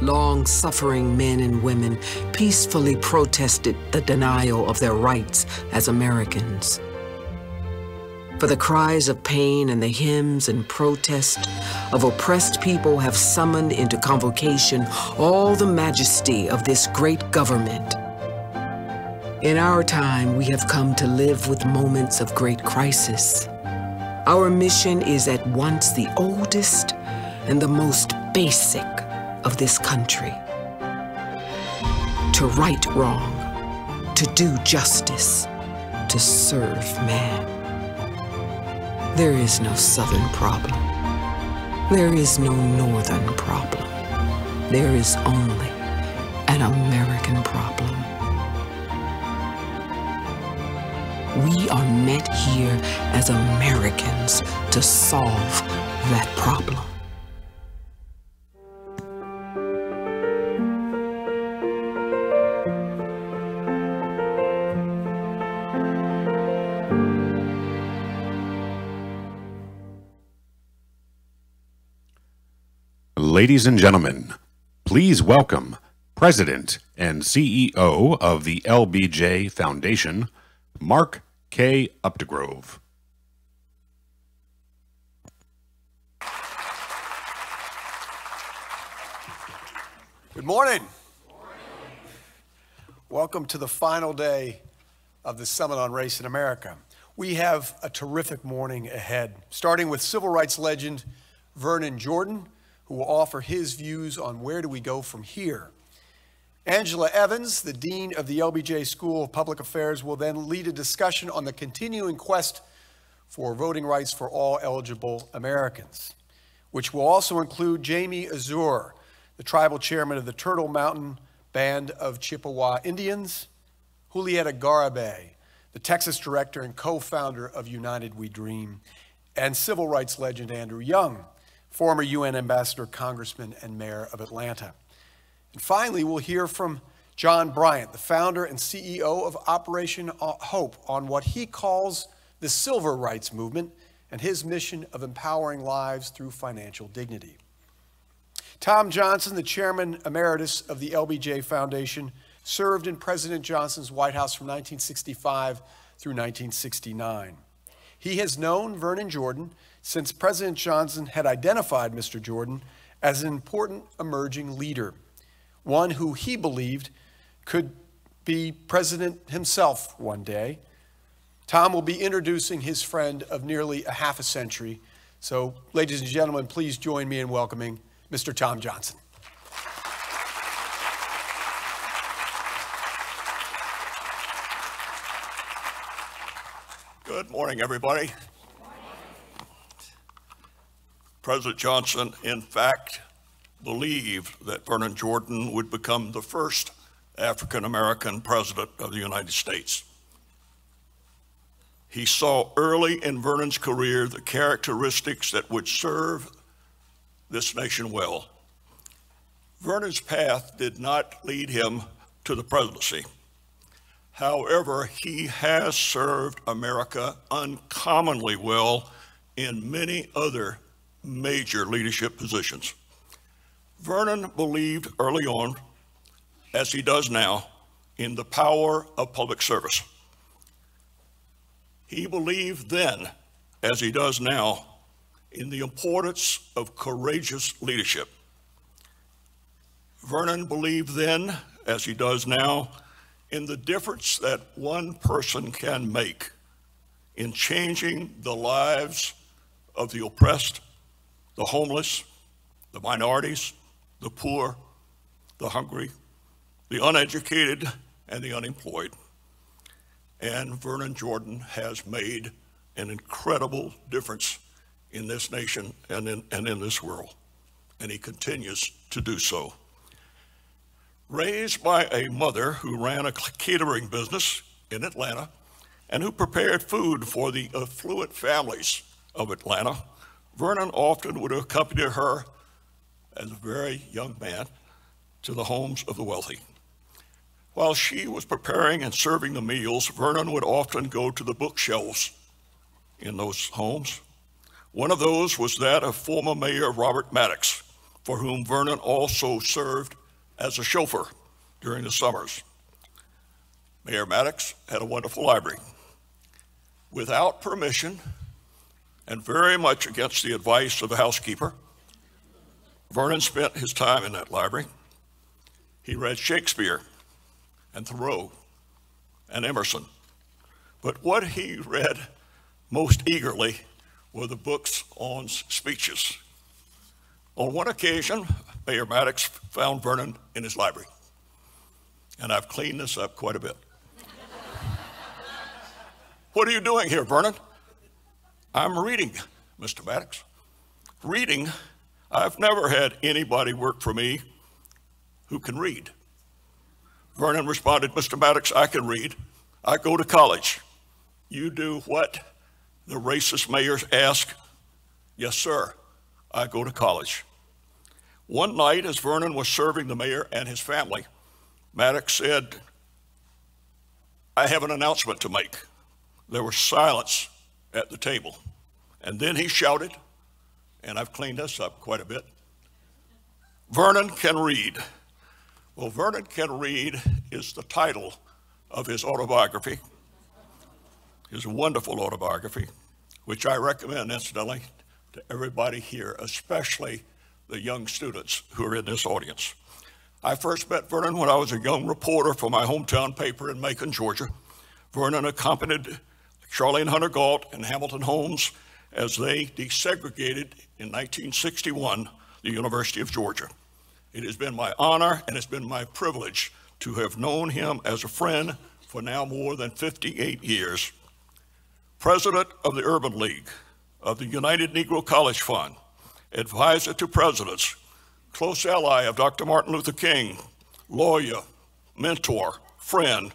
long-suffering men and women peacefully protested the denial of their rights as Americans. For the cries of pain and the hymns and protest of oppressed people have summoned into convocation all the majesty of this great government. In our time, we have come to live with moments of great crisis. Our mission is at once the oldest and the most basic of this country. To right wrong, to do justice, to serve man. There is no Southern problem. There is no Northern problem. There is only an American problem. We are met here as Americans to solve that problem. Ladies and gentlemen, please welcome President and CEO of the LBJ Foundation, Mark K. Updegrove. Good morning. Welcome to the final day of the Summit on Race in America. We have a terrific morning ahead, starting with civil rights legend Vernon Jordan, who will offer his views on where do we go from here. Angela Evans, the Dean of the LBJ School of Public Affairs, will then lead a discussion on the continuing quest for voting rights for all eligible Americans, which will also include Jamie Azur, the tribal chairman of the Turtle Mountain Band of Chippewa Indians, Julieta Garibay, the Texas director and co-founder of United We Dream, and civil rights legend Andrew Young, former UN ambassador, congressman, and mayor of Atlanta. And finally, we'll hear from John Bryant, the founder and CEO of Operation Hope, on what he calls the civil rights movement and his mission of empowering lives through financial dignity. Tom Johnson, the chairman emeritus of the LBJ Foundation, served in President Johnson's White House from 1965 through 1969. He has known Vernon Jordan since President Johnson had identified Mr. Jordan as an important emerging leader, one who he believed could be president himself one day. Tom will be introducing his friend of nearly a half a century. So, ladies and gentlemen, please join me in welcoming Mr. Tom Johnson. Good morning, everybody. President Johnson, in fact, believed that Vernon Jordan would become the first African-American president of the United States. He saw early in Vernon's career the characteristics that would serve this nation well. Vernon's path did not lead him to the presidency. However, he has served America uncommonly well in many other major leadership positions. Vernon believed early on, as he does now, in the power of public service. He believed then, as he does now, in the importance of courageous leadership. Vernon believed then, as he does now, in the difference that one person can make in changing the lives of the oppressed, the homeless, the minorities, the poor, the hungry, the uneducated, and the unemployed. And Vernon Jordan has made an incredible difference in this nation and in this world, and he continues to do so. Raised by a mother who ran a catering business in Atlanta and who prepared food for the affluent families of Atlanta, Vernon often would accompany her as a very young man to the homes of the wealthy. While she was preparing and serving the meals, Vernon would often go to the bookshelves in those homes. One of those was that of former Mayor Robert Maddox, for whom Vernon also served as a chauffeur during the summers. Mayor Maddox had a wonderful library. Without permission, and very much against the advice of the housekeeper, Vernon spent his time in that library. He read Shakespeare and Thoreau and Emerson. But what he read most eagerly were the books on speeches. On one occasion, Mayor Maddox found Vernon in his library, and I've cleaned this up quite a bit. What are you doing here, Vernon? I'm reading, Mr. Maddox. Reading? I've never had anybody work for me who can read. Vernon responded, Mr. Maddox, I can read. I go to college. You do what the racist mayors ask? Yes, sir. I go to college. One night, as Vernon was serving the mayor and his family, Maddox said, I have an announcement to make. There was silence at the table. And then he shouted, and I've cleaned this up quite a bit, Vernon can read. Well, Vernon Can Read is the title of his autobiography, his wonderful autobiography, which I recommend, incidentally, to everybody here, especially the young students who are in this audience. I first met Vernon when I was a young reporter for my hometown paper in Macon, Georgia. Vernon accompanied Charlene Hunter Galt and Hamilton Holmes as they desegregated in 1961 the University of Georgia. It has been my honor and it's been my privilege to have known him as a friend for now more than 58 years. President of the Urban League, of the United Negro College Fund, advisor to presidents, close ally of Dr. Martin Luther King, lawyer, mentor, friend,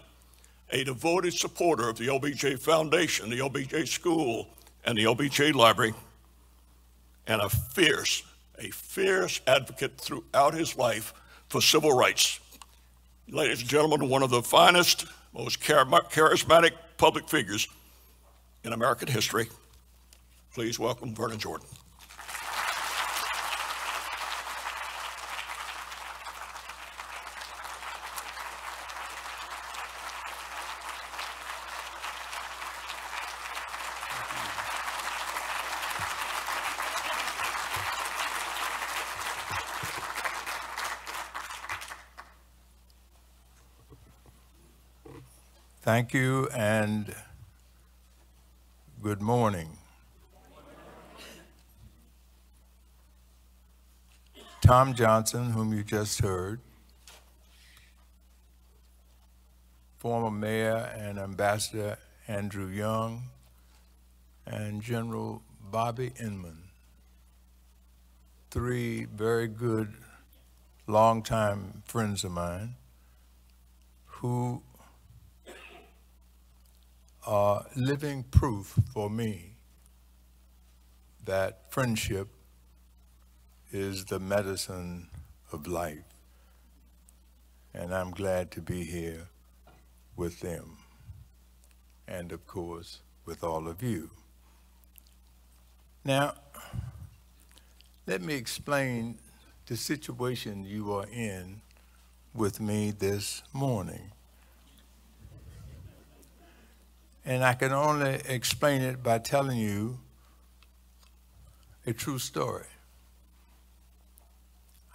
a devoted supporter of the LBJ Foundation, the LBJ School, and the LBJ Library, and a fierce advocate throughout his life for civil rights. Ladies and gentlemen, one of the finest, most charismatic public figures in American history. Please welcome Vernon Jordan. Thank you and good morning. Tom Johnson, whom you just heard, former Mayor and Ambassador Andrew Young, and General Bobby Inman, three very good longtime friends of mine who are living proof for me that friendship is the medicine of life. And I'm glad to be here with them. And of course, with all of you. Now, let me explain the situation you are in with me this morning. And I can only explain it by telling you a true story.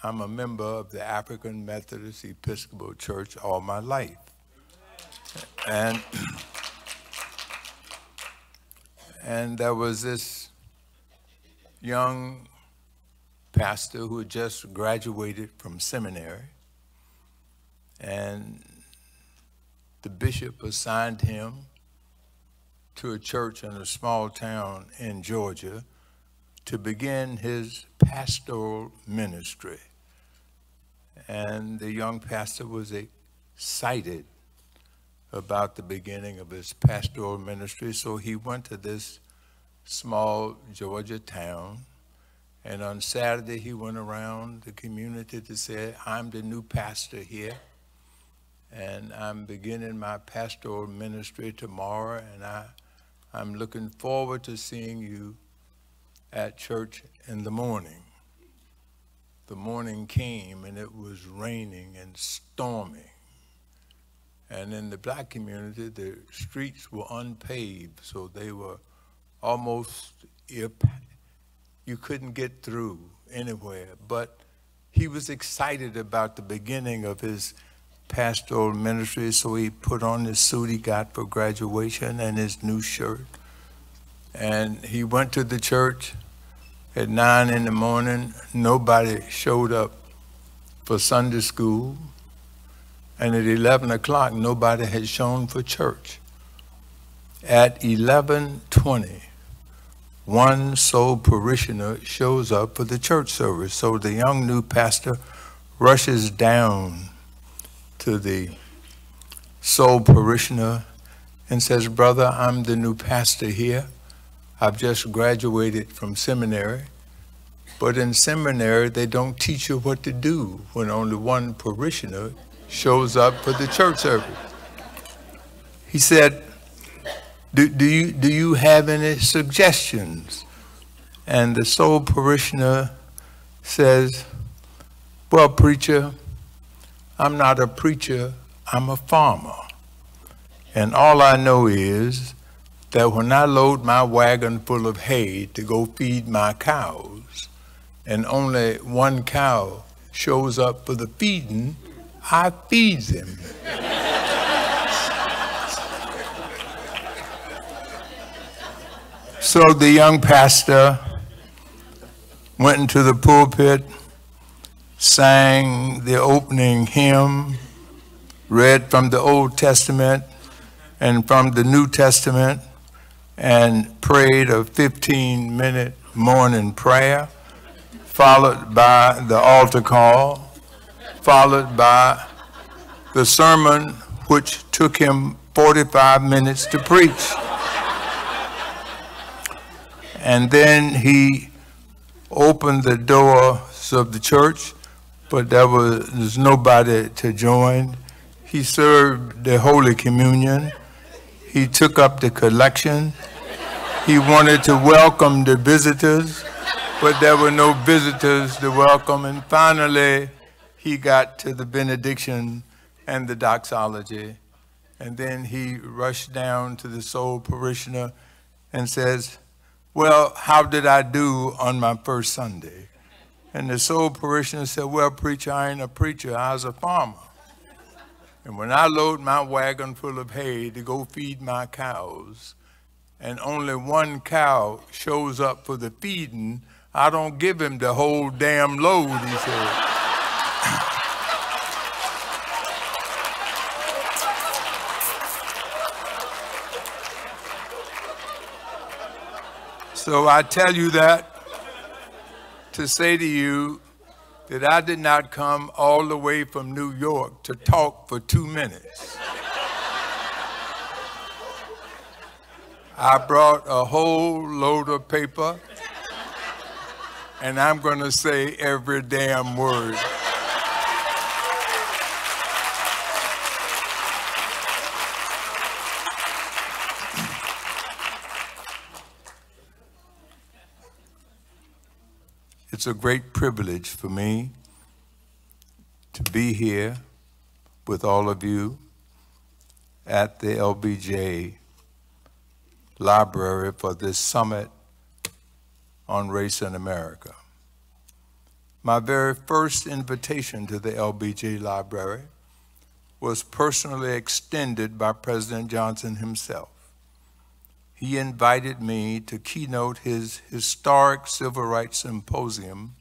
I'm a member of the African Methodist Episcopal Church all my life. And there was this young pastor who had just graduated from seminary, and the bishop assigned him to a church in a small town in Georgia to begin his pastoral ministry. And the young pastor was excited about the beginning of his pastoral ministry, so he went to this small Georgia town, and on Saturday he went around the community to say, I'm the new pastor here, and I'm beginning my pastoral ministry tomorrow, and I'm looking forward to seeing you at church in the morning. the morning came and it was raining and storming. And in the black community, the streets were unpaved, so they were almost, you couldn't get through anywhere. But he was excited about the beginning of his pastoral ministry, so he put on his suit he got for graduation and his new shirt. And he went to the church at 9 in the morning. Nobody showed up for Sunday school. And at 11 o'clock, nobody had shown for church. At 11:20, one sole parishioner shows up for the church service. So the young new pastor rushes down to the sole parishioner and says, "Brother, I'm the new pastor here. I've just graduated from seminary. But in seminary, they don't teach you what to do when only one parishioner shows up for the church service." He said, do you have any suggestions? And the sole parishioner says, "Well, preacher, I'm not a preacher, I'm a farmer. And all I know is that when I load my wagon full of hay to go feed my cows, and only one cow shows up for the feeding, I feeds him." So the young pastor went into the pulpit, sang the opening hymn, read from the Old Testament and from the New Testament, and prayed a 15-minute morning prayer, followed by the altar call, followed by the sermon, which took him 45 minutes to preach. And then he opened the doors of the church, but there was nobody to join. He served the Holy Communion. He took up the collection. He wanted to welcome the visitors, but there were no visitors to welcome. And finally, he got to the benediction and the doxology. And then he rushed down to the sole parishioner and says, "Well, how did I do on my first Sunday?" And the sole parishioner said, "Well, preacher, I ain't a preacher, I was a farmer. And when I load my wagon full of hay to go feed my cows, and only one cow shows up for the feeding, I don't give him the whole damn load," he said. So I tell you that to say to you that I did not come all the way from New York to talk for 2 minutes. I brought a whole load of paper, and I'm going to say every damn word. It's a great privilege for me to be here with all of you at the LBJ Library for this summit on race in America. My very first invitation to the LBJ Library was personally extended by President Johnson himself. He invited me to keynote his historic Civil Rights Symposium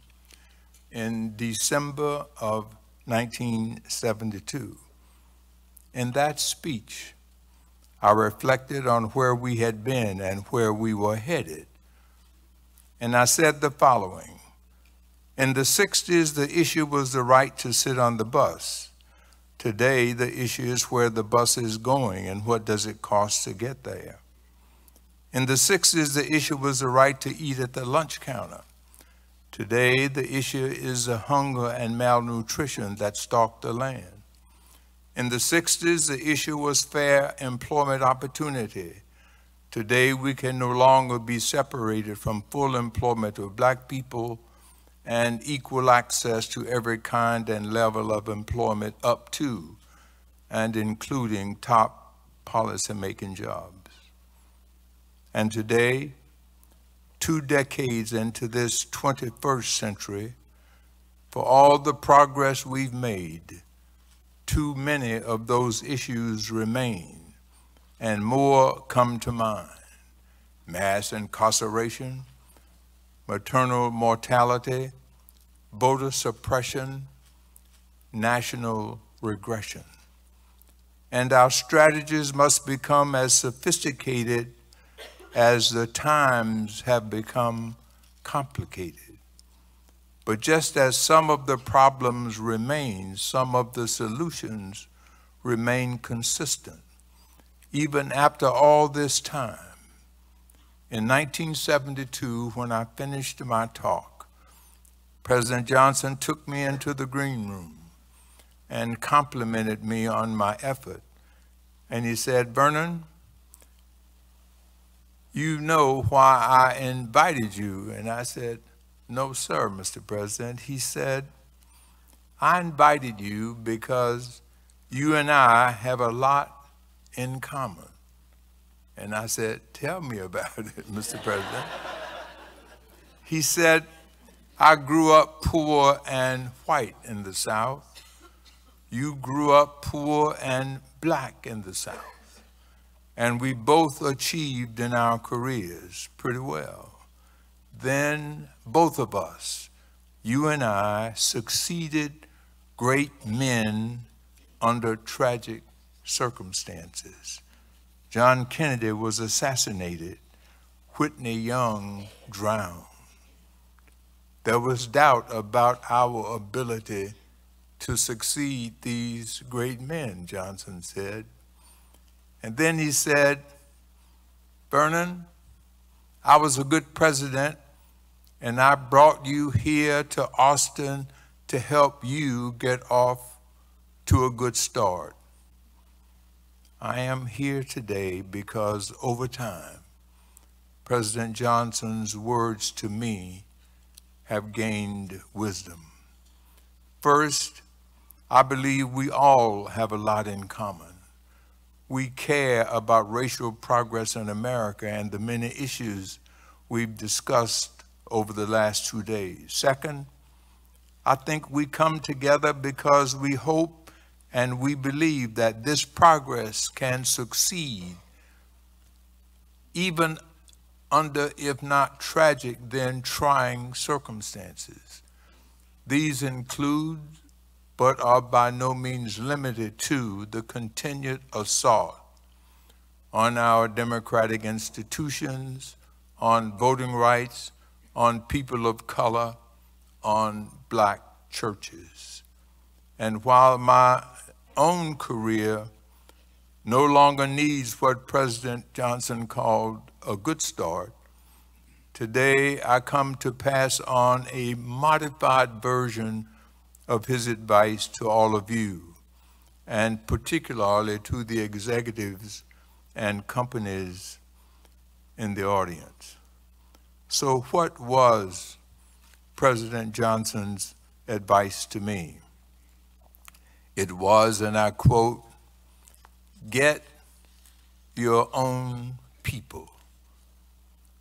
in December of 1972. In that speech, I reflected on where we had been and where we were headed. And I said the following: in the 60s, the issue was the right to sit on the bus. Today, the issue is where the bus is going and what does it cost to get there. In the 60s, the issue was the right to eat at the lunch counter. Today, the issue is the hunger and malnutrition that stalk the land. In the 60s, the issue was fair employment opportunity. Today, we can no longer be separated from full employment of black people and equal access to every kind and level of employment up to and including top policymaking jobs. And today, 2 decades into this 21st century, for all the progress we've made, too many of those issues remain, and more come to mind. Mass incarceration, maternal mortality, voter suppression, national regression. And our strategies must become as sophisticated as the times have become complicated. But just as some of the problems remain, some of the solutions remain consistent, even after all this time. In 1972, when I finished my talk, President Johnson took me into the green room and complimented me on my effort. And he said, "Vernon, you know why I invited you?" And I said, "No, sir, Mr. President." He said, "I invited you because you and I have a lot in common." And I said, "Tell me about it, Mr. President." He said, "I grew up poor and white in the South. You grew up poor and black in the South. And we both achieved in our careers pretty well. Then both of us, you and I, succeeded great men under tragic circumstances. John Kennedy was assassinated. Whitney Young drowned. There was doubt about our ability to succeed these great men," Johnson said. And then he said, "Vernon, I was a good president, and I brought you here to Austin to help you get off to a good start. I am here today because over time, President Johnson's words to me have gained wisdom. First, I believe we all have a lot in common. We care about racial progress in America and the many issues we've discussed over the last 2 days. Second, I think we come together because we hope and we believe that this progress can succeed even under, if not tragic, then trying circumstances. These include, but are by no means limited to, the continued assault on our democratic institutions, on voting rights, on people of color, on black churches. And while my own career no longer needs what President Johnson called a good start, today I come to pass on a modified version of his advice to all of you, and particularly to the executives and companies in the audience. So what was President Johnson's advice to me? It was, and I quote, "Get your own people."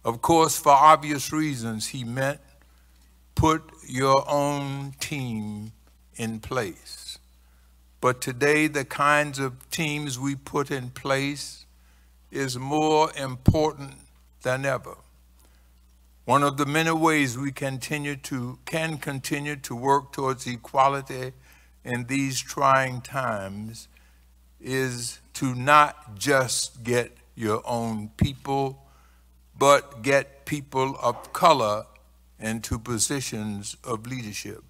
Of course, for obvious reasons, he meant put your own team in place. But today, the kinds of teams we put in place is more important than ever. One of the many ways we can continue to work towards equality in these trying times is to not just get your own people, but get people of color into positions of leadership.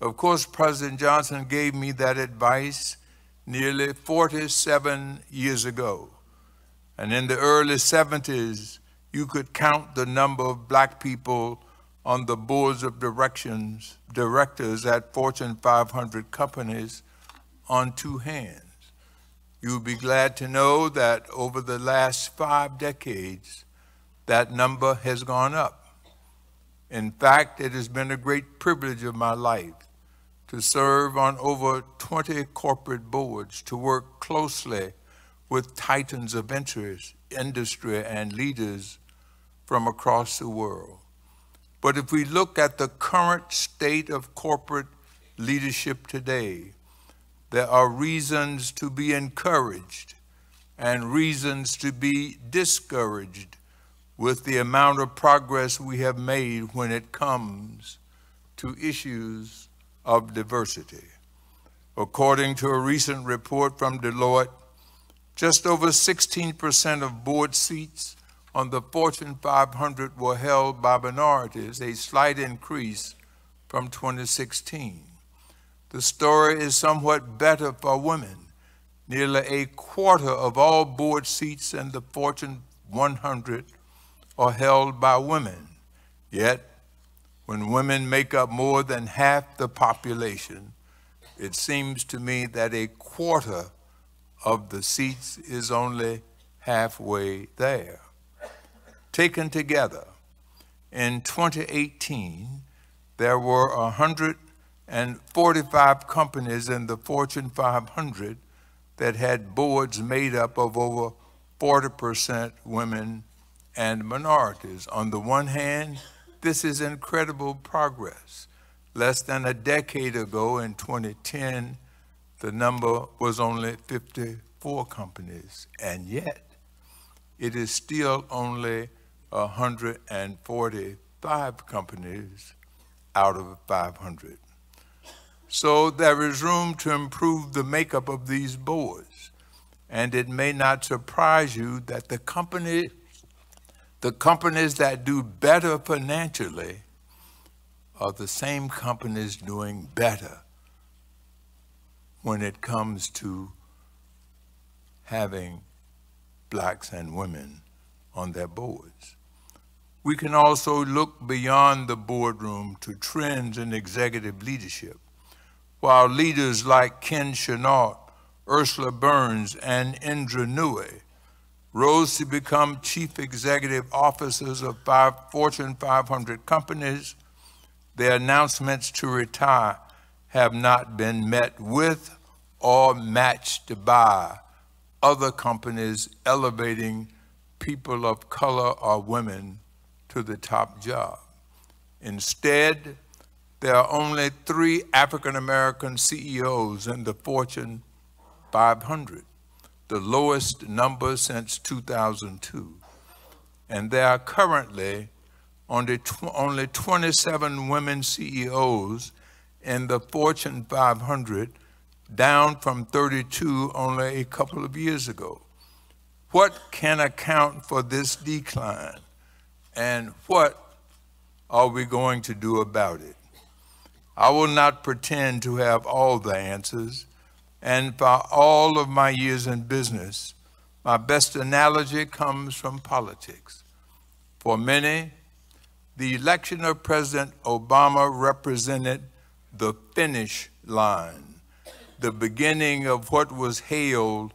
Of course, President Johnson gave me that advice nearly 47 years ago. And in the early 70s, you could count the number of black people on the boards of directors at Fortune 500 companies on 2 hands. You'll be glad to know that over the last 5 decades, that number has gone up. In fact, it has been a great privilege of my life to serve on over 20 corporate boards, to work closely with titans of interest, industry, and leaders from across the world. But if we look at the current state of corporate leadership today, there are reasons to be encouraged and reasons to be discouraged with the amount of progress we have made when it comes to issues of diversity. According to a recent report from Deloitte, just over 16% of board seats on the Fortune 500 were held by minorities, a slight increase from 2016. The story is somewhat better for women. Nearly a quarter of all board seats in the Fortune 100 are held by women. Yet, when women make up more than half the population, it seems to me that a quarter of the seats is only halfway there. Taken together, in 2018, there were 145 companies in the Fortune 500 that had boards made up of over 40% women and minorities. On the one hand, this is incredible progress. Less than a decade ago, in 2010, the number was only 54 companies, and yet it is still only 145 companies out of 500. So there is room to improve the makeup of these boards, and it may not surprise you that the companies that do better financially are the same companies doing better when it comes to having blacks and women on their boards. We can also look beyond the boardroom to trends in executive leadership. While leaders like Ken Chenault, Ursula Burns, and Indra Nooyi rose to become chief executive officers of 5 Fortune 500 companies, their announcements to retire have not been met with or matched by other companies elevating people of color or women to the top job. Instead, there are only 3 African-American CEOs in the Fortune 500, the lowest number since 2002. And there are currently only 27 women CEOs in the Fortune 500, down from 32 only a couple of years ago. What can account for this decline, and what are we going to do about it? I will not pretend to have all the answers, and for all of my years in business, my best analogy comes from politics. For many, the election of President Obama represented the finish line, the beginning of what was hailed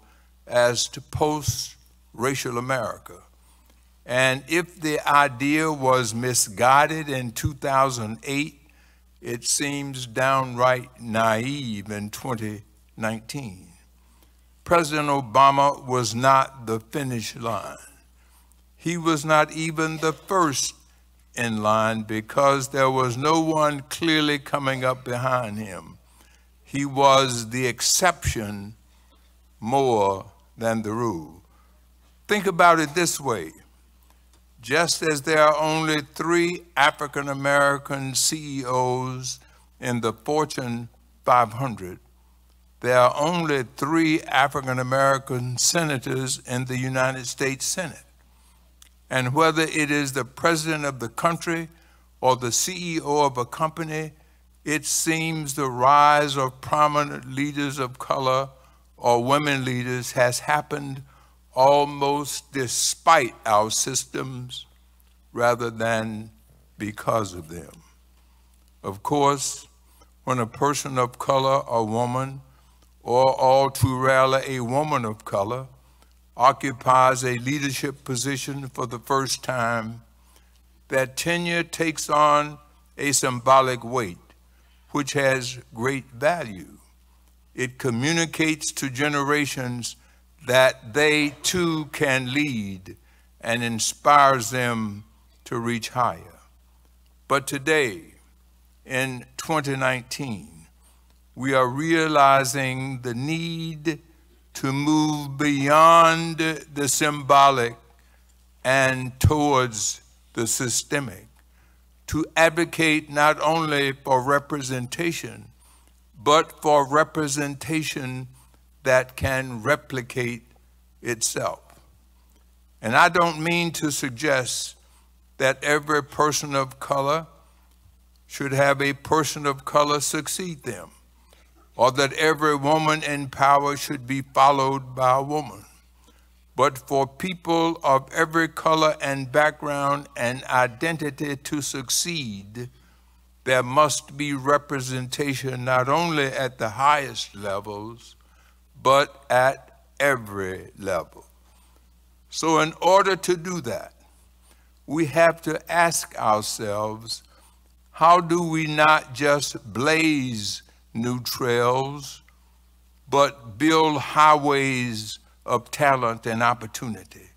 as to post-racial America. And if the idea was misguided in 2008, it seems downright naive in 2019. President Obama was not the finish line. He was not even the first in line because there was no one clearly coming up behind him. He was the exception more than the rule. Think about it this way. Just as there are only 3 African-American CEOs in the Fortune 500, there are only 3 African-American senators in the United States Senate. And whether it is the president of the country or the CEO of a company, it seems the rise of prominent leaders of color or women leaders has happened almost despite our systems rather than because of them. Of course, when a person of color or woman, or all too rarely a woman of color, occupies a leadership position for the first time, that tenure takes on a symbolic weight, which has great value. It communicates to generations that they too can lead and inspires them to reach higher. But today, in 2019, we are realizing the need to move beyond the symbolic and towards the systemic, to advocate not only for representation, but for representation that can replicate itself. And I don't mean to suggest that every person of color should have a person of color succeed them, or that every woman in power should be followed by a woman. But for people of every color and background and identity to succeed, there must be representation not only at the highest levels, but at every level. So in order to do that, we have to ask ourselves, how do we not just blaze new trails, but build highways of talent and opportunity?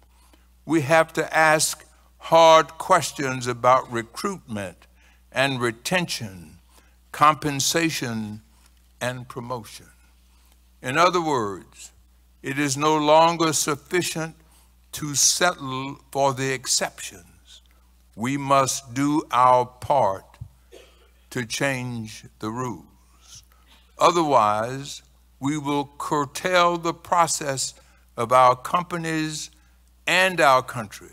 We have to ask hard questions about recruitment and retention, compensation, and promotion. In other words, it is no longer sufficient to settle for the exceptions. We must do our part to change the rules. Otherwise, we will curtail the process of our companies and our country.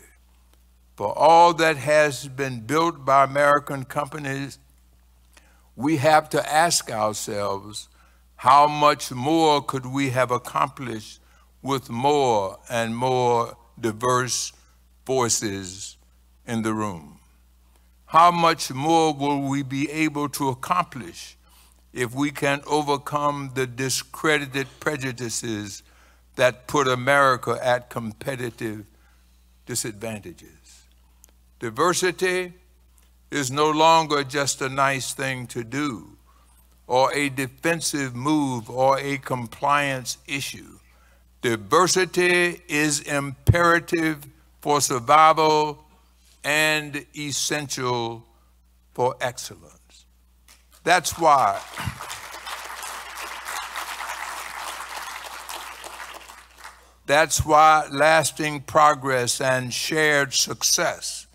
For all that has been built by American companies, we have to ask ourselves, how much more could we have accomplished with more and more diverse voices in the room? How much more will we be able to accomplish if we can overcome the discredited prejudices that put America at competitive disadvantages? Diversity is no longer just a nice thing to do, or a defensive move, or a compliance issue. Diversity is imperative for survival and essential for excellence. That's why lasting progress and shared success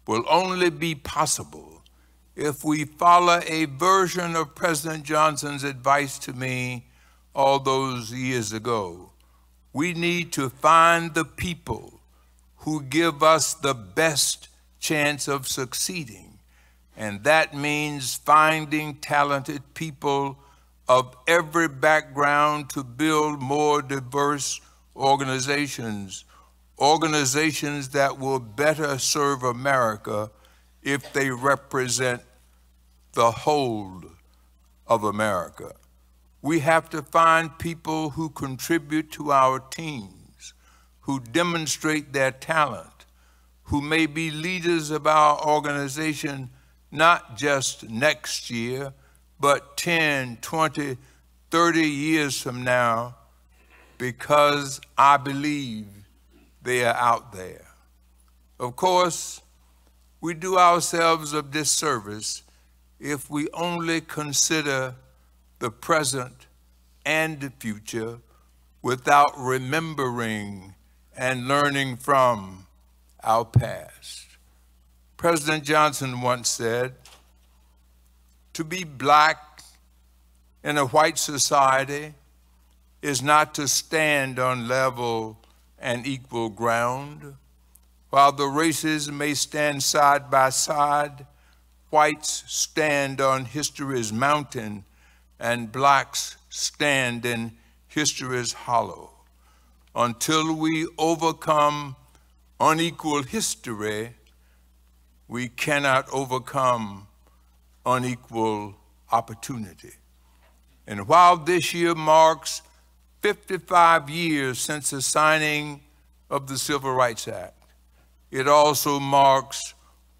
will only be possible if we follow a version of President Johnson's advice to me all those years ago. We need to find the people who give us the best chance of succeeding. And that means finding talented people of every background to build more diverse organizations that will better serve America if they represent the whole of America. We have to find people who contribute to our teams, who demonstrate their talent, who may be leaders of our organization not just next year, but 10, 20, 30 years from now, because I believe they are out there. Of course, we do ourselves a disservice if we only consider the present and the future without remembering and learning from our past. President Johnson once said, "To be black in a white society is not to stand on level and equal ground. While the races may stand side by side, whites stand on history's mountain and blacks stand in history's hollow. Until we overcome unequal history, we cannot overcome unequal opportunity." And while this year marks 55 years since the signing of the Civil Rights Act, it also marks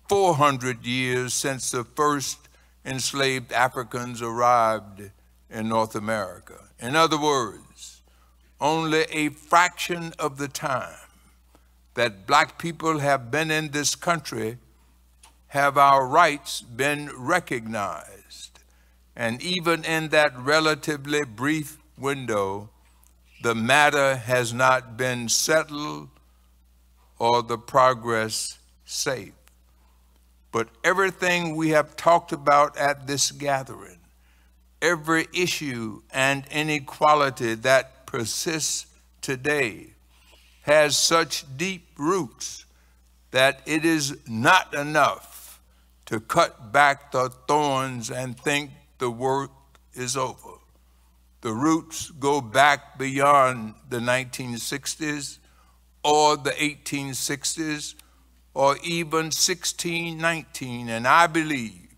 400 years since the first enslaved Africans arrived in North America. In other words, only a fraction of the time that black people have been in this country have our rights been recognized. And even in that relatively brief window, the matter has not been settled or the progress safe. But everything we have talked about at this gathering, every issue and inequality that persists today, has such deep roots that it is not enough to cut back the thorns and think the work is over. The roots go back beyond the 1960s or the 1860s or even 1619, and I believe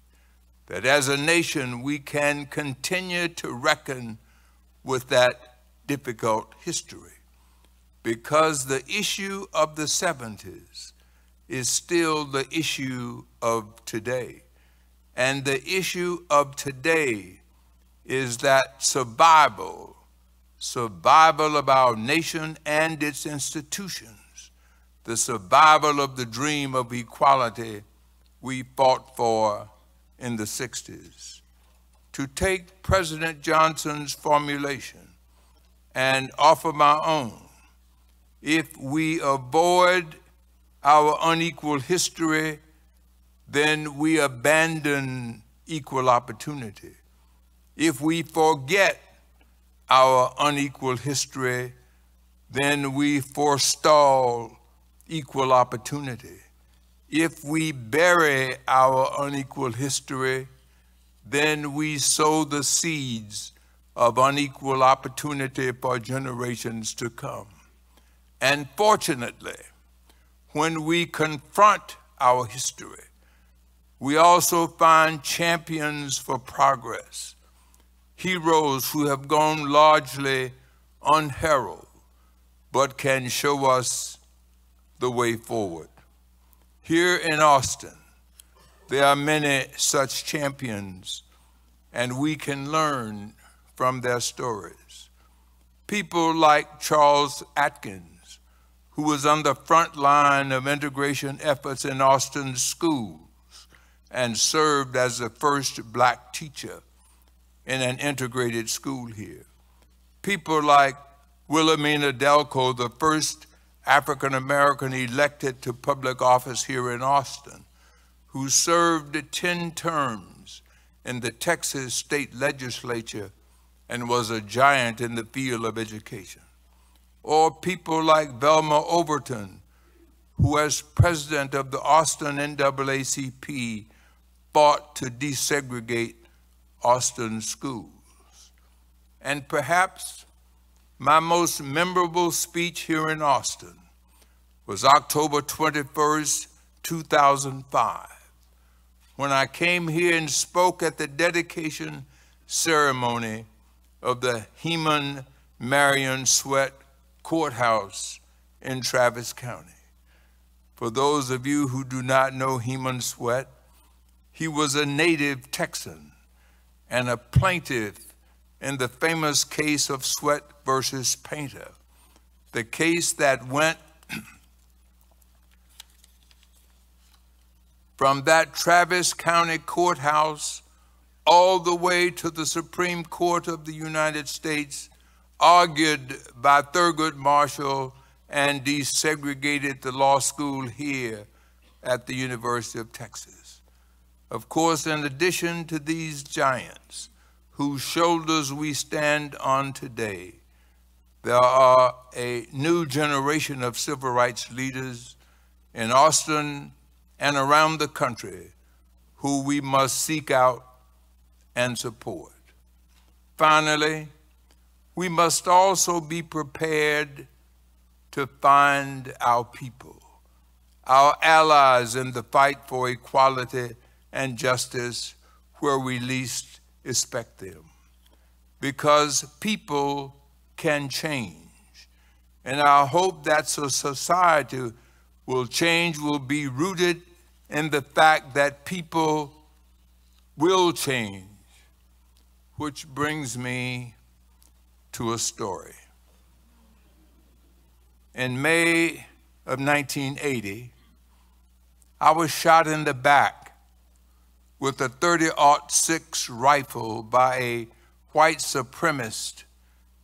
that as a nation we can continue to reckon with that difficult history, because the issue of the 70s is still the issue of today. And the issue of today is that survival of our nation and its institutions, the survival of the dream of equality we fought for in the 60s. To take President Johnson's formulation and offer my own, if we avoid our unequal history, then we abandon equal opportunity. If we forget our unequal history, then we forestall equal opportunity. If we bury our unequal history, then we sow the seeds of unequal opportunity for generations to come. And fortunately, when we confront our history, we also find champions for progress, heroes who have gone largely unheralded, but can show us the way forward. Here in Austin, there are many such champions, and we can learn from their stories. People like Charles Atkins, who was on the front line of integration efforts in Austin's schools and served as the first black teacher in an integrated school here. People like Wilhelmina Delco, the first African-American elected to public office here in Austin, who served 10 terms in the Texas state legislature and was a giant in the field of education. Or people like Velma Overton, who as president of the Austin NAACP fought to desegregate Austin schools. And perhaps my most memorable speech here in Austin was October 21st, 2005, when I came here and spoke at the dedication ceremony of the Heman Marion Sweat Courthouse in Travis County. For those of you who do not know Heman Sweat, he was a native Texan and a plaintiff in the famous case of Sweat versus Painter, the case that went from that Travis County courthouse all the way to the Supreme Court of the United States, argued by Thurgood Marshall, and desegregated the law school here at the University of Texas. Of course, in addition to these giants whose shoulders we stand on today, there are a new generation of civil rights leaders in Austin and around the country who we must seek out and support. Finally, we must also be prepared to find our people, our allies in the fight for equality and justice where we least expect them. Because people can change. And our hope that society will change will be rooted in the fact that people will change, which brings me to a story. In May of 1980, I was shot in the back with a .30-06 rifle by a white supremacist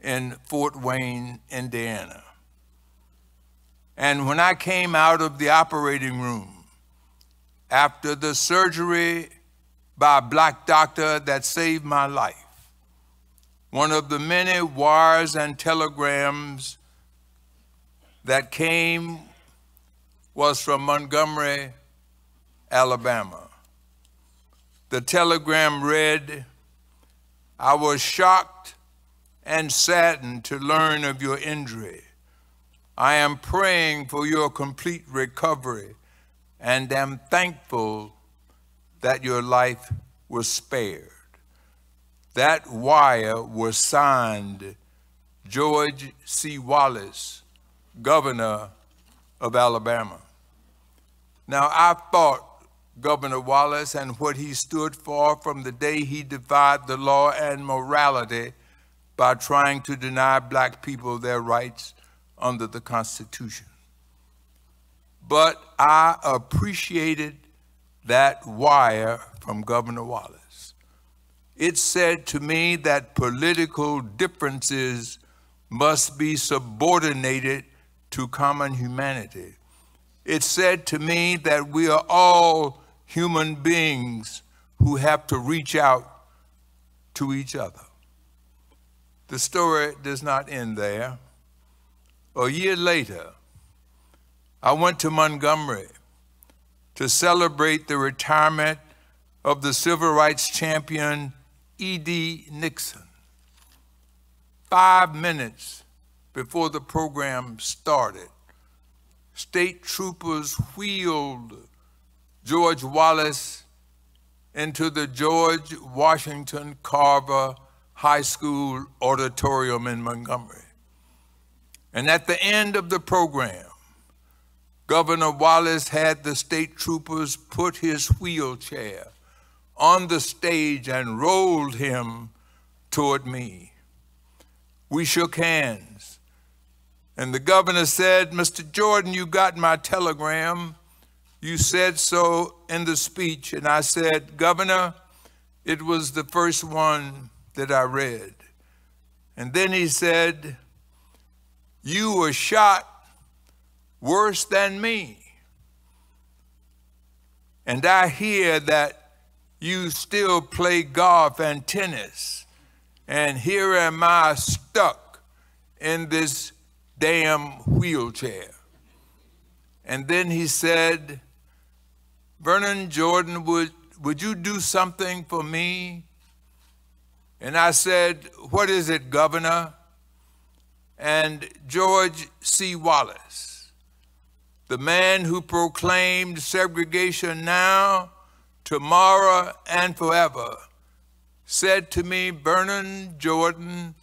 in Fort Wayne, Indiana. And when I came out of the operating room after the surgery by a black doctor that saved my life, one of the many wires and telegrams that came was from Montgomery, Alabama. The telegram read, "I was shocked and saddened to learn of your injury. I am praying for your complete recovery and am thankful that your life was spared." That wire was signed George C. Wallace, Governor of Alabama. Now, I fought Governor Wallace and what he stood for from the day he defied the law and morality by trying to deny black people their rights under the Constitution. But I appreciated that wire from Governor Wallace. It said to me that political differences must be subordinated to common humanity. It said to me that we are all human beings who have to reach out to each other. The story does not end there. A year later, I went to Montgomery to celebrate the retirement of the civil rights champion E.D. Nixon. 5 minutes before the program started, state troopers wheeled George Wallace into the George Washington Carver High School auditorium in Montgomery. And at the end of the program, Governor Wallace had the state troopers put his wheelchair on the stage and rolled him toward me. We shook hands, and the governor said, "Mr. Jordan, you got my telegram. You said so in the speech." And I said, "Governor, it was the first one that I read." And then he said, "You were shot worse than me. And I hear that you still play golf and tennis. And here am I stuck in this damn wheelchair." And then he said, "Vernon Jordan, would you do something for me?" And I said, "What is it, Governor?" And George C. Wallace, the man who proclaimed segregation now, tomorrow, and forever, said to me, "Vernon Jordan,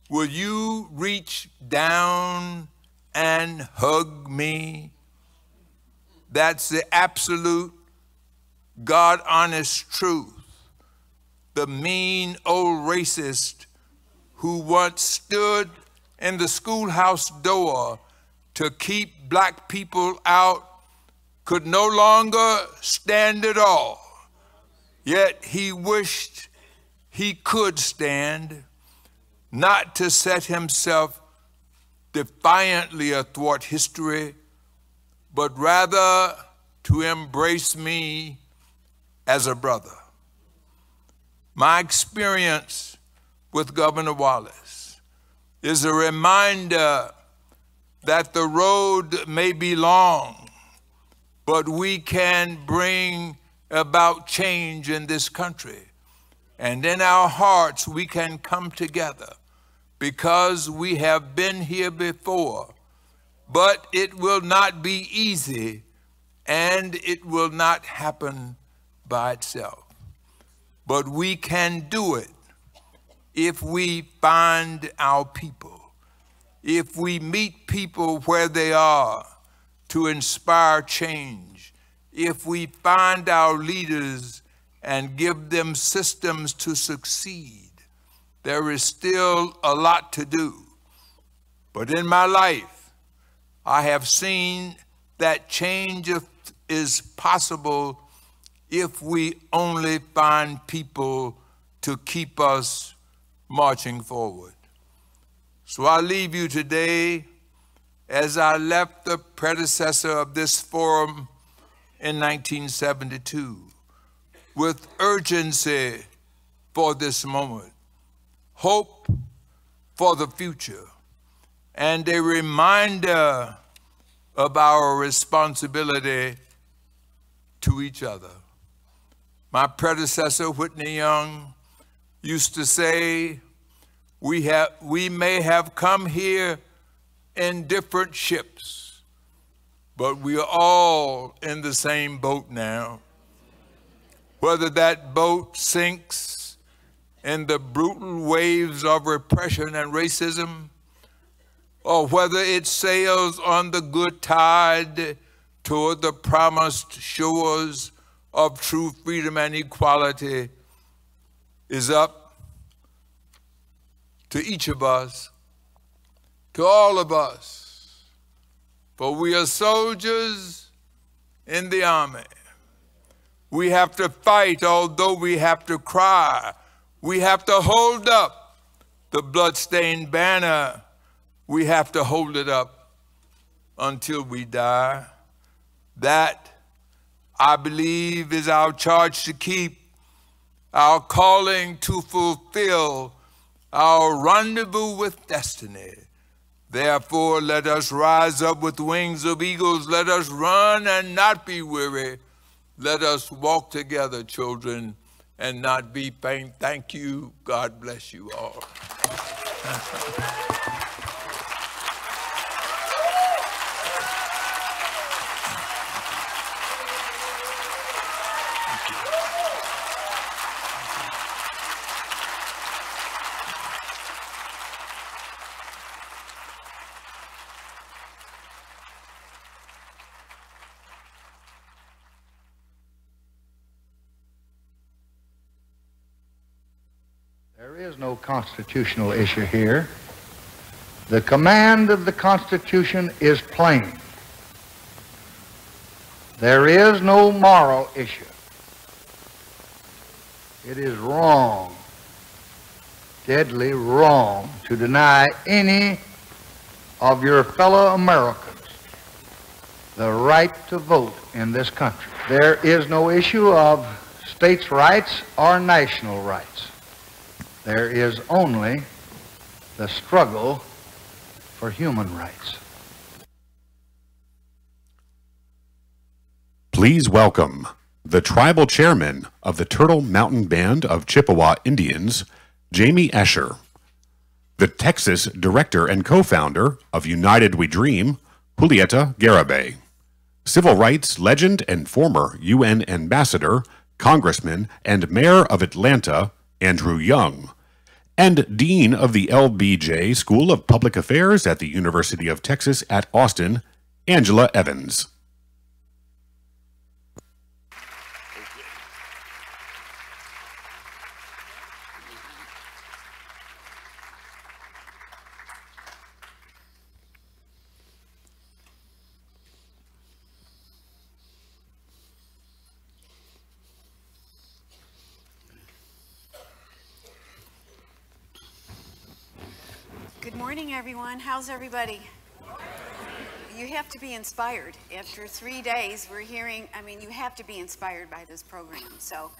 will you reach down and hug me?" That's the absolute, God-honest truth. The mean old racist who once stood in the schoolhouse door to keep black people out could no longer stand at all. Yet he wished he could stand, not to set himself defiantly athwart history, but rather to embrace me as a brother. My experience with Governor Wallace is a reminder that the road may be long, but we can bring about change in this country. And in our hearts, we can come together because we have been here before. But it will not be easy, and it will not happen by itself. But we can do it if we find our people, if we meet people where they are to inspire change, if we find our leaders and give them systems to succeed. There is still a lot to do. But in my life, I have seen that change is possible if we only find people to keep us marching forward. So I leave you today as I left the predecessor of this forum in 1972 with urgency for this moment, hope for the future, and a reminder of our responsibility to each other. My predecessor, Whitney Young, used to say, we may have come here in different ships, but we are all in the same boat now. Whether that boat sinks in the brutal waves of repression and racism, or whether it sails on the good tide toward the promised shores of true freedom and equality, is up to each of us, to all of us. For we are soldiers in the army. We have to fight, although we have to cry. We have to hold up the bloodstained banner. We have to hold it up until we die. That, I believe, is our charge to keep, our calling to fulfill, our rendezvous with destiny. Therefore, let us rise up with wings of eagles. Let us run and not be weary. Let us walk together, children, and not be faint. Thank you. God bless you all. There is no constitutional issue here. The command of the Constitution is plain. There is no moral issue. It is wrong, deadly wrong, to deny any of your fellow Americans the right to vote in this country. There is no issue of states' rights or national rights. There is only the struggle for human rights. Please welcome the tribal chairman of the Turtle Mountain Band of Chippewa Indians, Jamie Escher, the Texas director and co-founder of United We Dream, Julieta Garibay, civil rights legend and former UN ambassador, congressman, and mayor of Atlanta, Andrew Young, and dean of the LBJ School of Public Affairs at the University of Texas at Austin, Angela Evans. Good morning, everyone. How's everybody? You have to be inspired. After 3 days, we're hearing, you have to be inspired by this program. So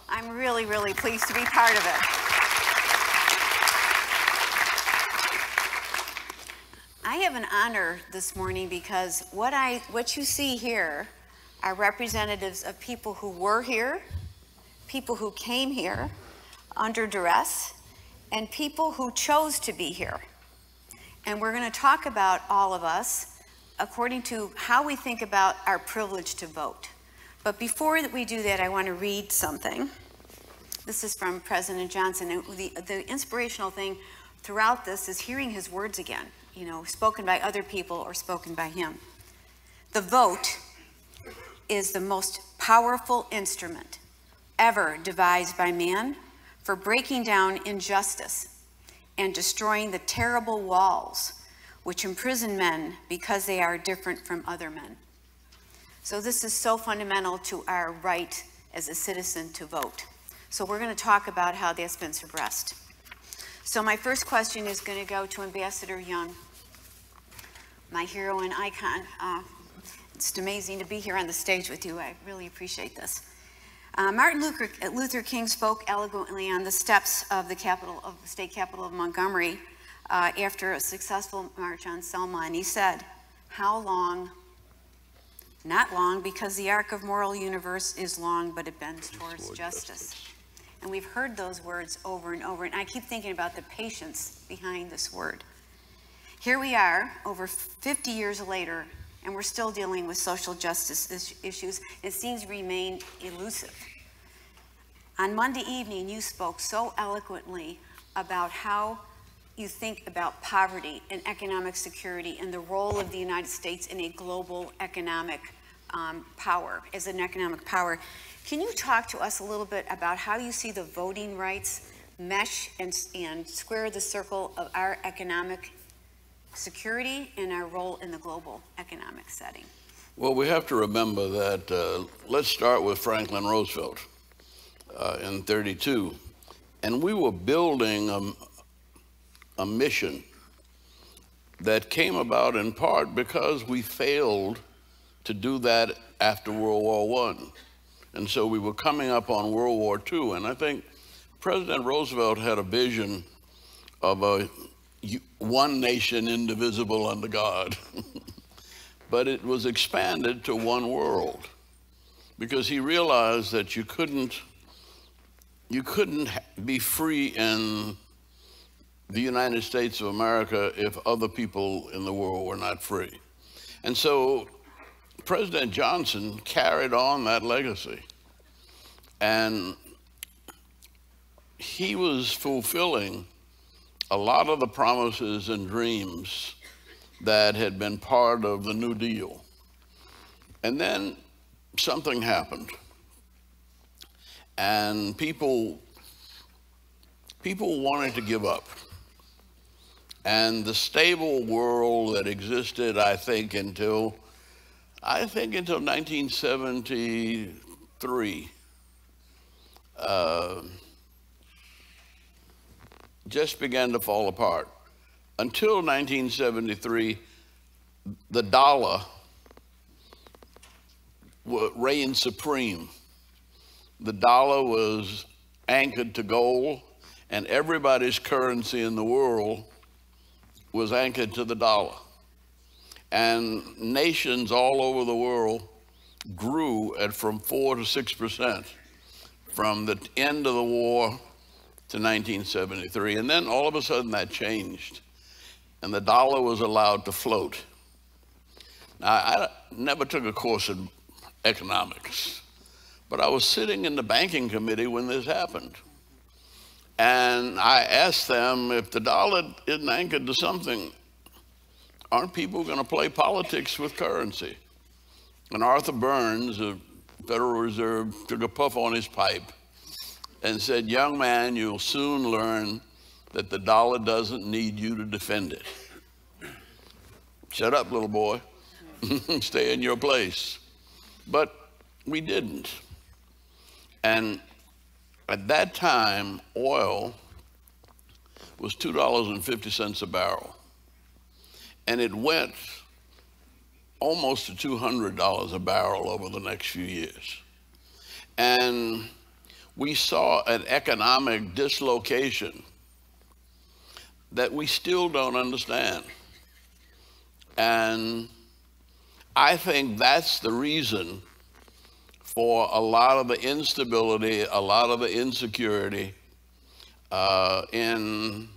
I'm really, really pleased to be part of it. I have an honor this morning because what you see here are representatives of people who were here, people who came here under duress, and people who chose to be here. And we're going to talk about all of us according to how we think about our privilege to vote. But before we do that, I want to read something. This is from President Johnson. And the inspirational thing throughout this is hearing his words again, spoken by other people or spoken by him. The vote is the most powerful instrument ever devised by man for breaking down injustice and destroying the terrible walls which imprison men because they are different from other men. So this is so fundamental to our right as a citizen to vote. So we're going to talk about how that's been suppressed. So my first question is going to go to Ambassador Young, my hero and icon. It's amazing to be here on the stage with you. I really appreciate this. Martin Luther King spoke eloquently on the steps of the state capitol of Montgomery after a successful march on Selma, and he said, "How long? Not long, because the arc of moral universe is long, but it bends towards justice." And we've heard those words over and over, and I keep thinking about the patience behind this word. Here we are, over 50 years later, and we're still dealing with social justice issues. It seems to remain elusive. On Monday evening, you spoke so eloquently about how you think about poverty and economic security and the role of the United States in a global economic power, as an economic power. Can you talk to us a little bit about how you see the voting rights mesh and square the circle of our economic security and our role in the global economic setting? Well, we have to remember that, let's start with Franklin Roosevelt in 32. And we were building a mission that came about in part because we failed to do that after World War I. And so we were coming up on World War II. And I think President Roosevelt had a vision of a one nation indivisible under God. But it was expanded to one world because he realized that you couldn't be free in the United States of America if other people in the world were not free. And so President Johnson carried on that legacy. And he was fulfilling a lot of the promises and dreams that had been part of the New Deal. And then something happened. And people wanted to give up. And the stable world that existed, I think until 1973, just began to fall apart. Until 1973, the dollar reigned supreme. The dollar was anchored to gold, and everybody's currency in the world was anchored to the dollar. And nations all over the world grew at from 4 to 6% from the end of the war to 1973. And then all of a sudden that changed, and the dollar was allowed to float. Now, I never took a course in economics, but I was sitting in the banking committee when this happened. And I asked them, if the dollar isn't anchored to something, aren't people going to play politics with currency? And Arthur Burns, the Federal Reserve, took a puff on his pipe and said, "Young man, you'll soon learn that the dollar doesn't need you to defend it. Shut up, little boy. Stay in your place." But we didn't. And at that time, oil was $2.50 a barrel. And it went almost to $200 a barrel over the next few years. And we saw an economic dislocation that we still don't understand. And I think that's the reason for a lot of the instability, a lot of the insecurity in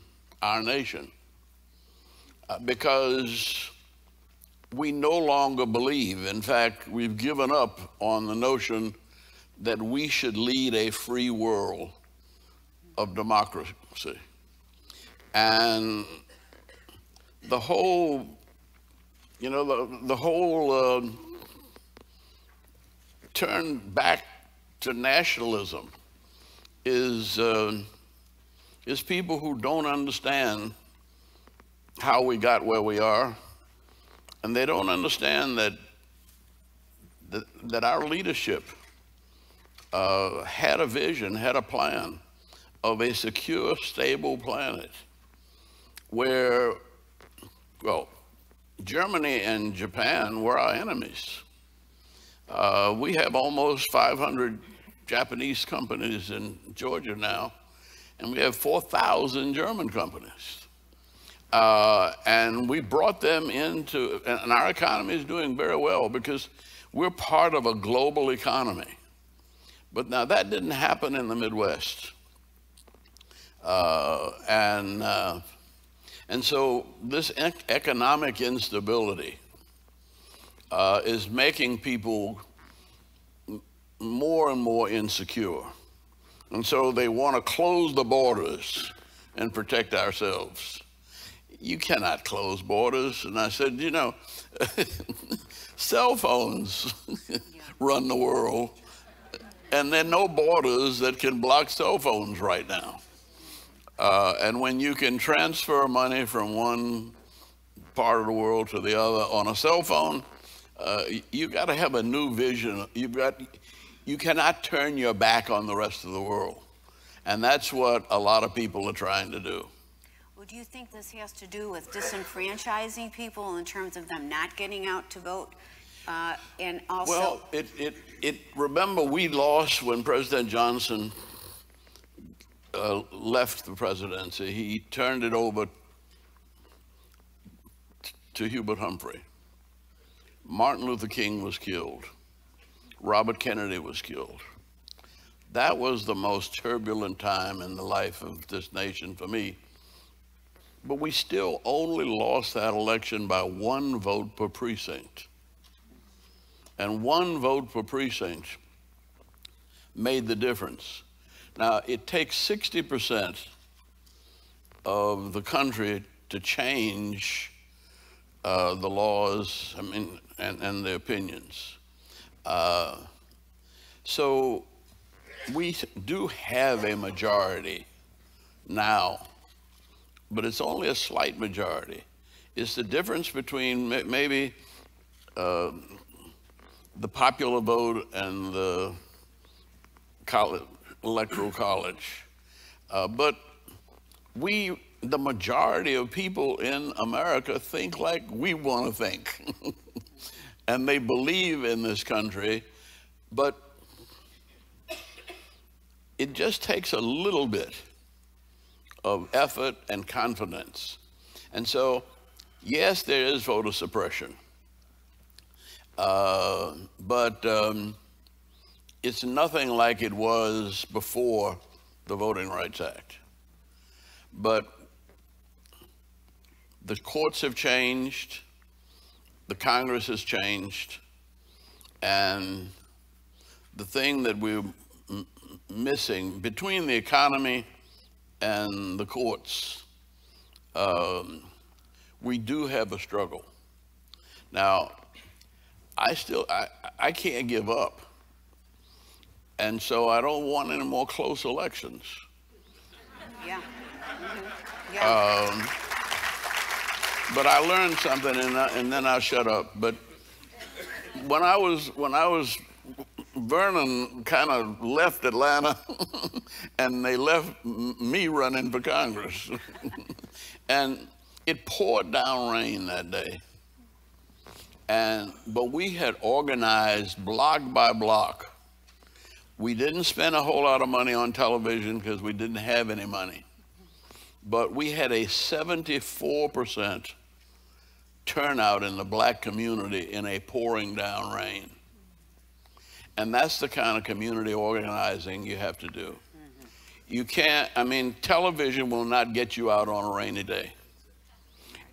our nation. Because we no longer believe, in fact, we've given up on the notion that we should lead a free world of democracy. And the whole, the whole turn back to nationalism is people who don't understand how we got where we are, and they don't understand that our leadership had a vision, had a plan of a secure, stable planet where, well, Germany and Japan were our enemies. We have almost 500 Japanese companies in Georgia now, and we have 4,000 German companies. And we brought them into, and our economy is doing very well because we're part of a global economy. But now that didn't happen in the Midwest. And so this economic instability is making people more and more insecure. And so they want to close the borders and protect ourselves. You cannot close borders. And I said, you know, cell phones run the world, and there are no borders that can block cell phones right now. And when you can transfer money from one part of the world to the other on a cell phone, you got to have a new vision. You cannot turn your back on the rest of the world. And that's what a lot of people are trying to do. Well, do you think this has to do with disenfranchising people in terms of them not getting out to vote? And also, well, remember, we lost when President Johnson left the presidency. He turned it over to Hubert Humphrey. Martin Luther King was killed. Robert Kennedy was killed. That was the most turbulent time in the life of this nation for me. But we still only lost that election by 1 vote per precinct. And 1 vote per precinct made the difference. Now, it takes 60% of the country to change the laws, I mean, and the opinions. So we do have a majority now, but it's only a slight majority. It's the difference between maybe the popular vote and the electoral college. But the majority of people in America think like we want to think. And they believe in this country, but it just takes a little bit of effort and confidence. And so, yes, there is voter suppression. But it's nothing like it was before the Voting Rights Act. But the courts have changed, the Congress has changed, and the thing that we're missing between the economy and the courts, we do have a struggle. Now, I can't give up. And so I don't want any more close elections. Yeah. Mm-hmm. Yeah. But I learned something, and then I'll shut up. But when I was Vernon kind of left Atlanta, and they left me running for Congress. And it poured down rain that day. But we had organized block by block. We didn't spend a whole lot of money on television because we didn't have any money. But we had a 74% turnout in the black community in a pouring down rain. And that's the kind of community organizing you have to do. You can't, I mean, television will not get you out on a rainy day.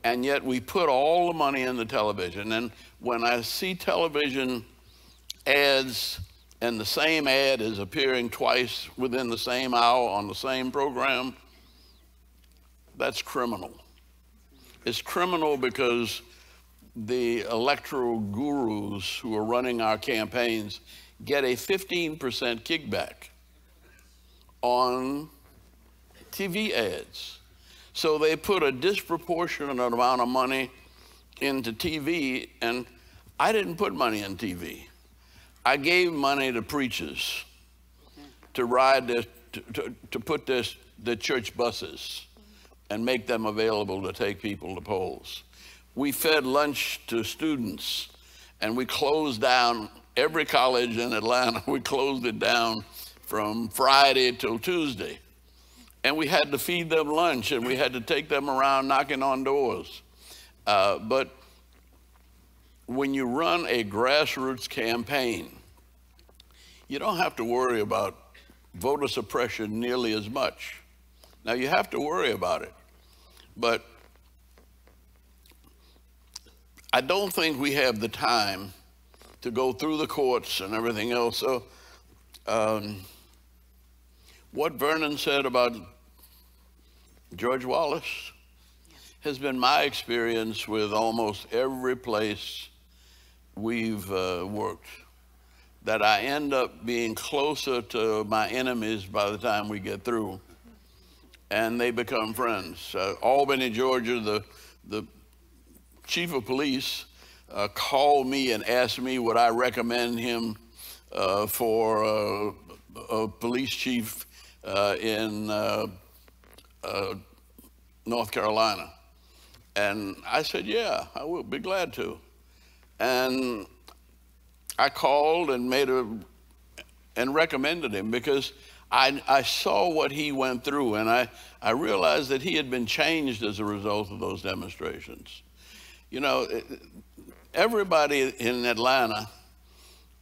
And yet we put all the money into television. And when I see television ads and the same ad is appearing twice within the same hour on the same program, that's criminal. It's criminal because the electoral gurus who are running our campaigns get a 15% kickback on TV ads. So they put a disproportionate amount of money into TV, and I didn't put money in TV. I gave money to preachers to ride this, to put the church buses and make them available to take people to polls. We fed lunch to students, and we closed down every college in Atlanta. We closed it down from Friday till Tuesday. And we had to feed them lunch, and we had to take them around knocking on doors. But when you run a grassroots campaign, you don't have to worry about voter suppression nearly as much. Now, you have to worry about it, but I don't think we have the time to go through the courts and everything else. So what Vernon said about George Wallace has been my experience with almost every place we've worked, that I end up being closer to my enemies by the time we get through, and they become friends. Albany, Georgia, the chief of police called me and asked me would I recommend him for a police chief in North Carolina. And I said, yeah, I will be glad to. And I called and recommended him because I saw what he went through, and I realized that he had been changed as a result of those demonstrations. You know, everybody in Atlanta,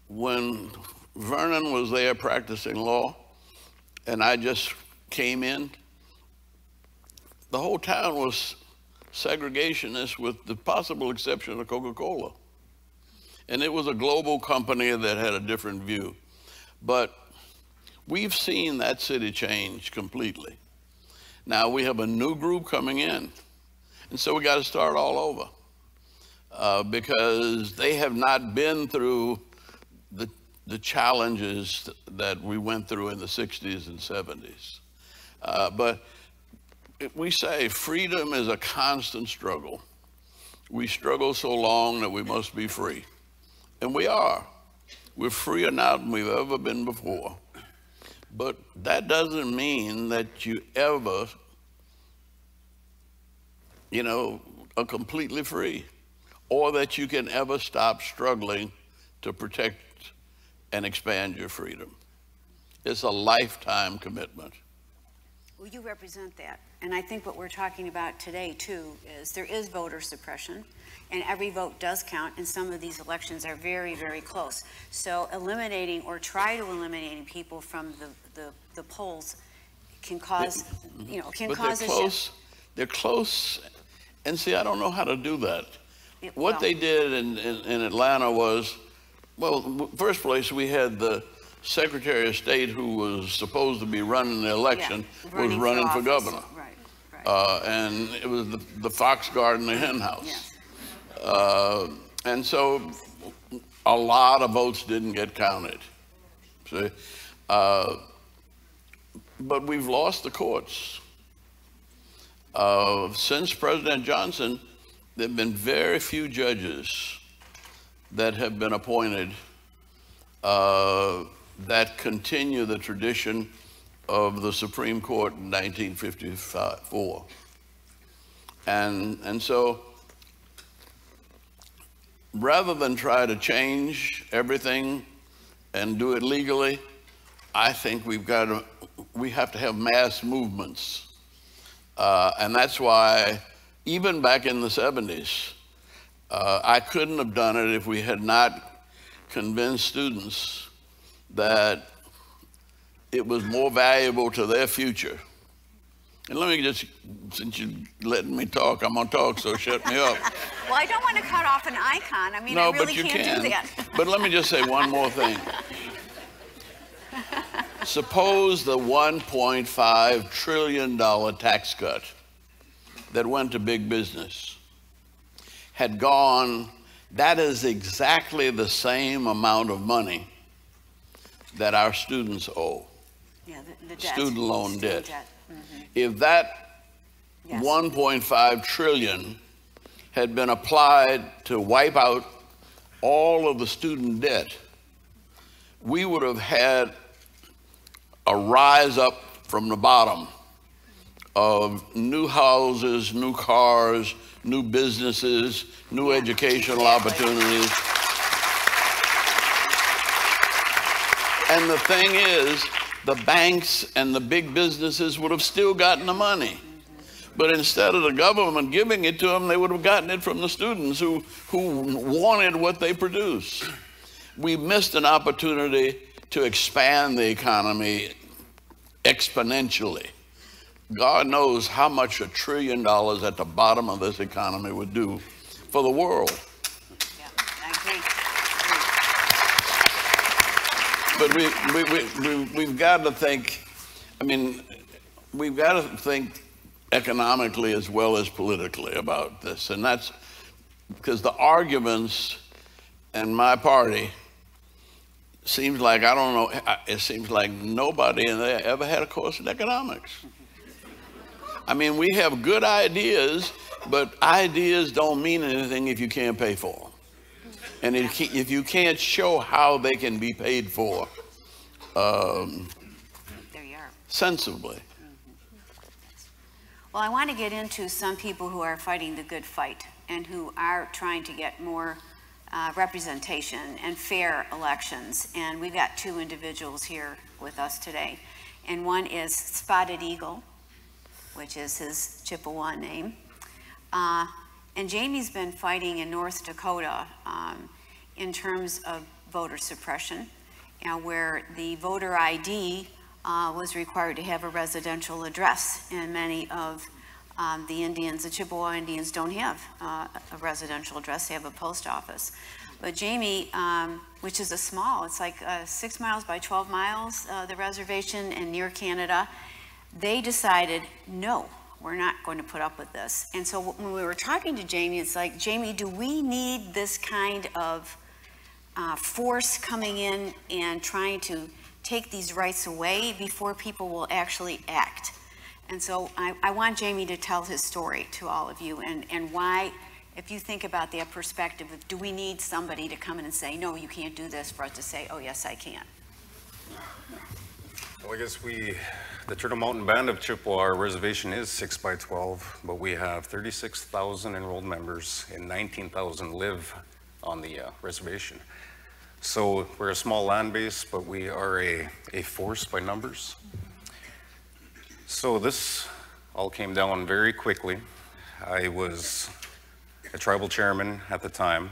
when Vernon was there practicing law, and I just came in, the whole town was segregationist with the possible exception of Coca-Cola. And it was a global company that had a different view. But we've seen that city change completely. Now we have a new group coming in, and so we got to start all over because they have not been through the challenges that we went through in the 60s and 70s. But we say freedom is a constant struggle. We struggle so long that we must be free. And we are. We're freer now than we've ever been before. But that doesn't mean that you ever, you know, are completely free, or that you can ever stop struggling to protect and expand your freedom. It's a lifetime commitment. Well, you represent that. And I think what we're talking about today, too, is there is voter suppression, and every vote does count, and some of these elections are very, very close. So eliminating or try to eliminating people from the polls can cause, you know, can cause they're close. They're close, and see, I don't know how to do that. What they did in Atlanta was, well, first place, we had the Secretary of State who was supposed to be running the election was running for governor. Right. And it was the fox guard in the hen house. Yes. And so a lot of votes didn't get counted. See? But we've lost the courts. Since President Johnson, there have been very few judges that have been appointed that continue the tradition of the Supreme Court in 1954. And so rather than try to change everything and do it legally, I think we have to have mass movements. And that's why even back in the 70s, I couldn't have done it if we had not convinced students that it was more valuable to their future. And let me just, since you're letting me talk, I'm gonna talk, so shut me up. Well, I don't want to cut off an icon. I mean, no, I really but you can't do that. But let me just say one more thing. Suppose the $1.5 trillion tax cut that went to big business had gone, that is exactly the same amount of money that our students owe. Yeah, the debt. Student loan debt. Mm-hmm. If that Yes. 1.5 trillion had been applied to wipe out all of the student debt, we would have had a rise up from the bottom of new houses, new cars, new businesses, new educational opportunities. And the thing is, the banks and the big businesses would have still gotten the money. But instead of the government giving it to them, they would have gotten it from the students who wanted what they produce. We missed an opportunity to expand the economy exponentially. God knows how much $1 trillion at the bottom of this economy would do for the world. Yeah, I agree. But we've got to think, I mean, we've got to think economically as well as politically about this. And that's because the arguments in my party seems like, I don't know, it seems like nobody in there ever had a course in economics. I mean, we have good ideas, but ideas don't mean anything if you can't pay for them. And if you can't show how they can be paid for There you are. sensibly. Well, I want to get into some people who are fighting the good fight and who are trying to get more representation and fair elections. And we've got two individuals here with us today. And one is Spotted Eagle, which is his Chippewa name. And Jamie's been fighting in North Dakota in terms of voter suppression, where the voter ID was required to have a residential address, and many of the Indians, the Chippewa Indians, don't have a residential address. They have a post office. But Jamie, which is it's like 6 miles by 12 miles, the reservation, and near Canada, they decided, no, we're not going to put up with this. And so when we were talking to Jamie, it's like, Jamie, do we need this kind of force coming in and trying to take these rights away before people will actually act? And so I want Jamie to tell his story to all of you, and why, if you think about that perspective, of do we need somebody to come in and say, no, you can't do this, for us to say, oh, yes, I can? Well, I guess the Turtle Mountain Band of Chippewa, our reservation is 6 by 12, but we have 36,000 enrolled members and 19,000 live on the reservation. So we're a small land base, but we are a force by numbers. So this all came down very quickly. I was a tribal chairman at the time.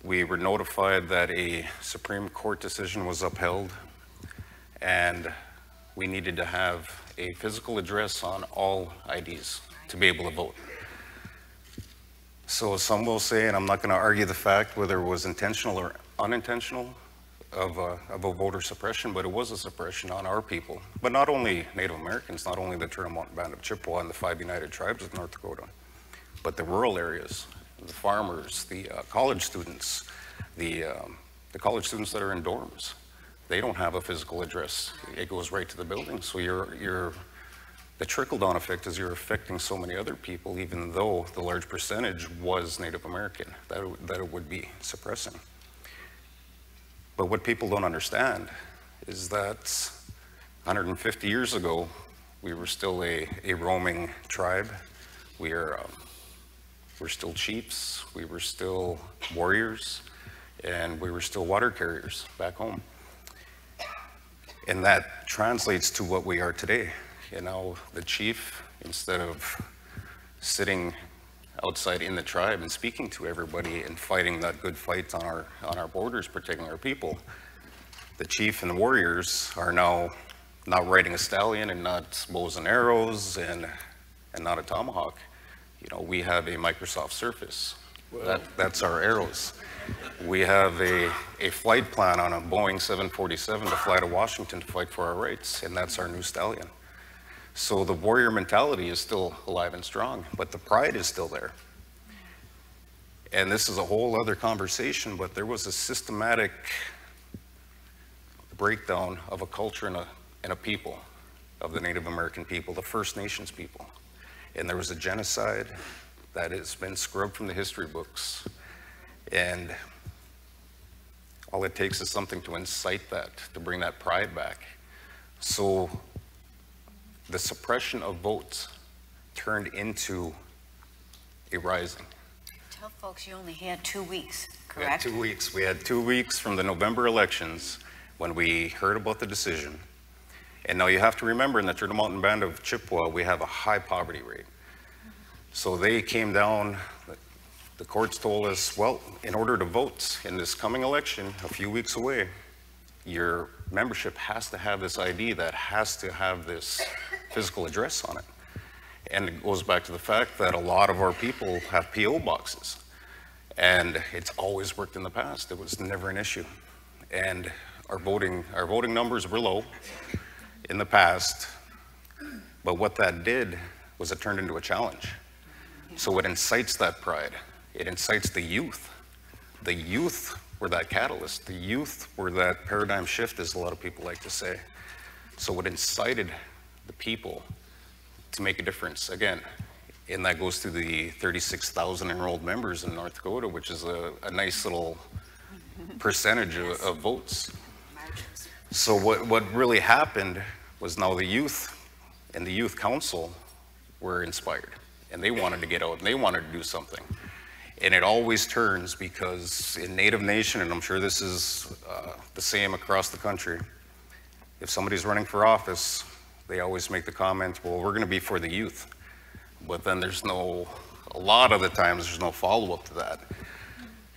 We were notified that a Supreme Court decision was upheld, and we needed to have a physical address on all IDs to be able to vote. So some will say, and I'm not going to argue the fact whether it was intentional or unintentional of a voter suppression, but it was a suppression on our people. But not only Native Americans, not only the Turtle Mountain Band of Chippewa and the 5 United Tribes of North Dakota, but the rural areas, the farmers, the college students, the college students that are in dorms. They don't have a physical address. It goes right to the building. So the trickle-down effect is you're affecting so many other people, even though the large percentage was Native American, that it would be suppressing. But what people don't understand is that 150 years ago, we were still a roaming tribe. We're still chiefs, we were still warriors, and we were still water carriers back home. And that translates to what we are today. You know, the chief, instead of sitting outside in the tribe and speaking to everybody and fighting that good fight on our borders, protecting our people, the chief and the warriors are now not riding a stallion and not bows and arrows and not a tomahawk. You know, we have a Microsoft Surface. That's our arrows. We have a flight plan on a Boeing 747 to fly to Washington to fight for our rights, and that's our new stallion. So the warrior mentality is still alive and strong, but the pride is still there. And this is a whole other conversation, but there was a systematic breakdown of a culture and a people, of the Native American people, the First Nations people. And there was a genocide that has been scrubbed from the history books. And all it takes is something to incite that, to bring that pride back. So the suppression of votes turned into a rising. Tell folks you only had 2 weeks, We had correct? 2 weeks. We had 2 weeks from the November elections when we heard about the decision. And now you have to remember, in the Turtle Mountain Band of Chippewa, we have a high poverty rate. So they came down, the courts told us, well, in order to vote in this coming election, a few weeks away, your membership has to have this ID that has to have this physical address on it. And it goes back to the fact that a lot of our people have PO boxes. And it's always worked in the past. It was never an issue. And our voting numbers were low in the past, but what that did was it turned into a challenge. So it incites that pride. It incites the youth. The youth were that catalyst. The youth were that paradigm shift, as a lot of people like to say. So it incited the people to make a difference. Again, and that goes to the 36,000 enrolled members in North Dakota, which is a nice little percentage of votes. So what really happened was now the youth and the youth council were inspired, and they wanted to get out and they wanted to do something. And it always turns, because in Native Nation, and I'm sure this is the same across the country, if somebody's running for office, they always make the comment, well, we're going to be for the youth. But then a lot of the times there's no follow-up to that.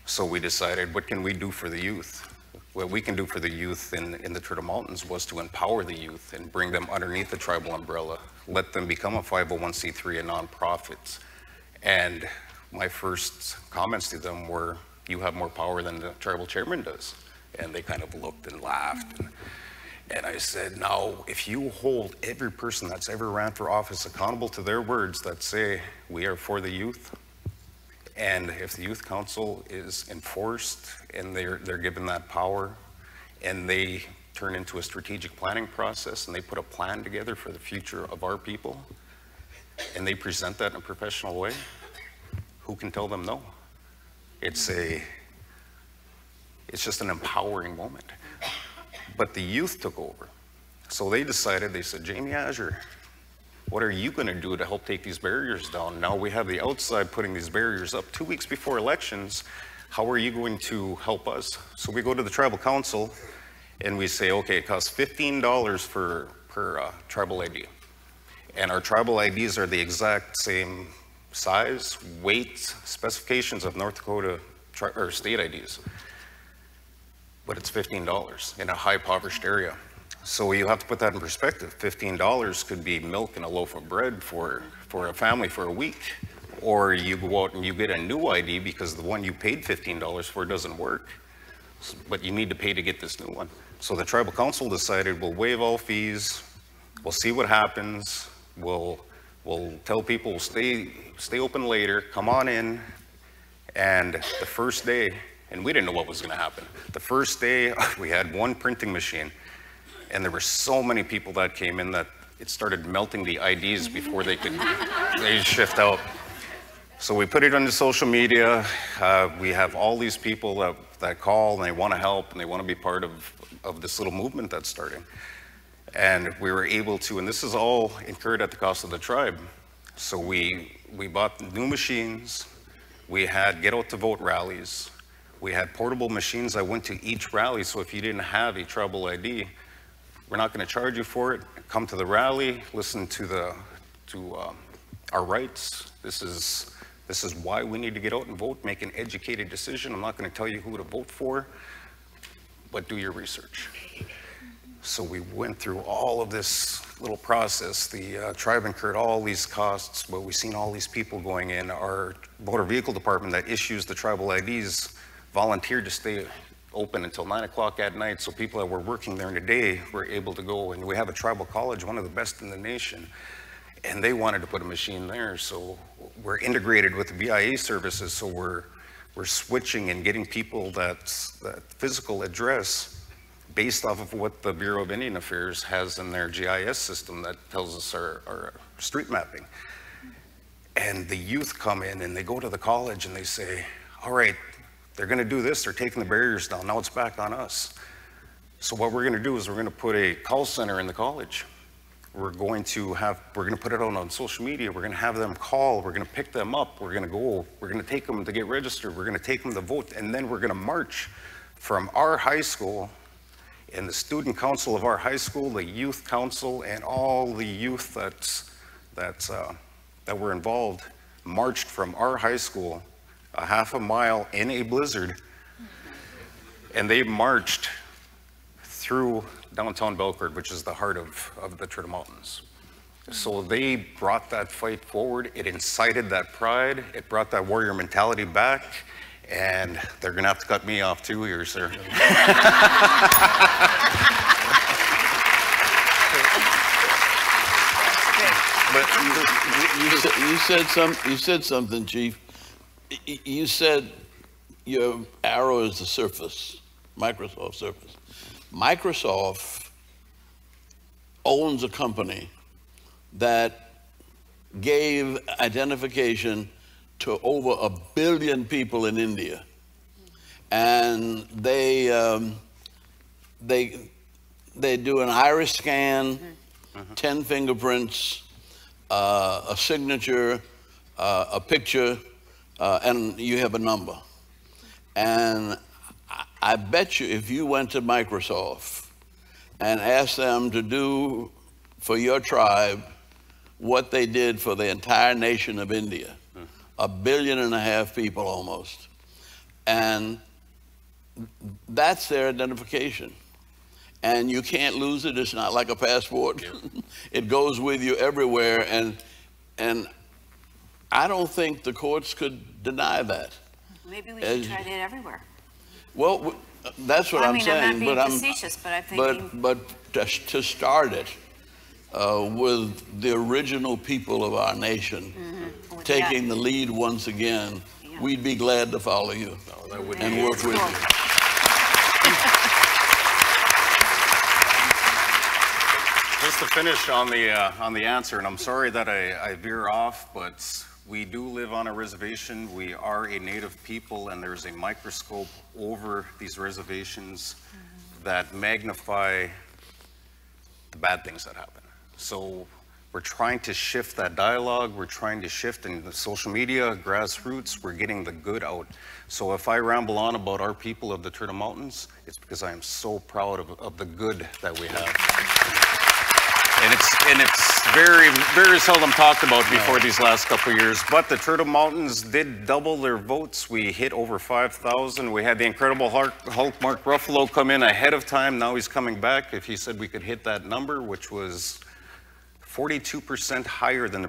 So we decided, what can we do for the youth? What we can do for the youth in the Turtle Mountains was to empower the youth and bring them underneath the tribal umbrella, let them become a 501c3, a nonprofit. And my first comments to them were, you have more power than the tribal chairman does. And they kind of looked and laughed. And I said, now, if you hold every person that's ever ran for office accountable to their words that say, we are for the youth, and if the youth council is enforced and they're given that power, and they turn into a strategic planning process and they put a plan together for the future of our people, and they present that in a professional way, who can tell them no? It's just an empowering moment. But the youth took over. So they decided, they said, Jamie Azure, what are you going to do to help take these barriers down? Now we have the outside putting these barriers up 2 weeks before elections. How are you going to help us? So we go to the tribal council and we say, okay, it costs $15 per tribal ID. And our tribal IDs are the exact same size, weight, specifications of North Dakota or state IDs. But it's $15 in a high impoverished area. So you have to put that in perspective. $15 could be milk and a loaf of bread for a family for a week. Or you go out and you get a new ID because the one you paid $15 for doesn't work. But you need to pay to get this new one. So the tribal council decided, we'll waive all fees, we'll see what happens, we'll tell people, stay open later, come on in. And the first day, and we didn't know what was going to happen. The first day, we had one printing machine, and there were so many people that came in that it started melting the IDs before they could shift out. So we put it on the social media. We have all these people that call, and they want to help, and they want to be part of this little movement that's starting. And we were able to, and this is all incurred at the cost of the tribe. So we bought new machines. We had get out to vote rallies. We had portable machines that went to each rally, so if you didn't have a tribal ID, we're not going to charge you for it. Come to the rally, listen to our rights. This is why we need to get out and vote, make an educated decision. I'm not going to tell you who to vote for, but do your research. So we went through all of this little process. The tribe incurred all these costs, but we've seen all these people going in. Our motor vehicle department that issues the tribal IDs volunteered to stay open until 9 o'clock at night, so people that were working during the day were able to go. And we have a tribal college, one of the best in the nation, and they wanted to put a machine there. So we're integrated with the BIA services, so we're switching and getting people that physical address, based off of what the Bureau of Indian Affairs has in their GIS system that tells us our street mapping. And the youth come in and they go to the college and they say, all right, they're going to do this, they're taking the barriers down, now it's back on us. So what we're going to do is we're going to put a call center in the college. We're going to put it out on social media, we're going to have them call, we're going to pick them up, we're going to take them to get registered, we're going to take them to vote, and then we're going to march from our high school and the student council of our high school, the youth council, and all the youth that were involved, marched from our high school a half a mile in a blizzard, and they marched through downtown Belcourt, which is the heart of the Turtle Mountains. So they brought that fight forward. It incited that pride. It brought that warrior mentality back. And they're gonna have to cut me off too here, sir. But you said something, Chief. You said your arrow is the Surface, Microsoft Surface. Microsoft owns a company that gave identification to over 1 billion people in India, and they do an iris scan, 10 fingerprints, a signature, a picture, and you have a number. And I bet you if you went to Microsoft and asked them to do for your tribe what they did for the entire nation of India, 1.5 billion people almost, and that's their identification. And you can't lose it. It's not like a passport. It goes with you everywhere, and I don't think the courts could deny that. Maybe we should try it everywhere. Well, that's what I'm saying. I'm not being facetious, but I'm thinking. But to start it with the original people of our nation taking the lead once again, we'd be glad to follow you and work with you. Just to finish on the answer, and I'm sorry that I veer off, but we do live on a reservation. We are a native people, and there's a microscope over these reservations that magnify the bad things that happen. So we're trying to shift that dialogue. We're trying to shift in the social media, grassroots. We're getting the good out. So if I ramble on about our people of the Turtle Mountains, it's because I am so proud of the good that we have. And it's very, very seldom talked about before these last couple of years. But the Turtle Mountains did double their votes. We hit over 5,000. We had the incredible Hulk Mark Ruffalo come in ahead of time. Now he's coming back. If he said we could hit that number, which was 42% higher than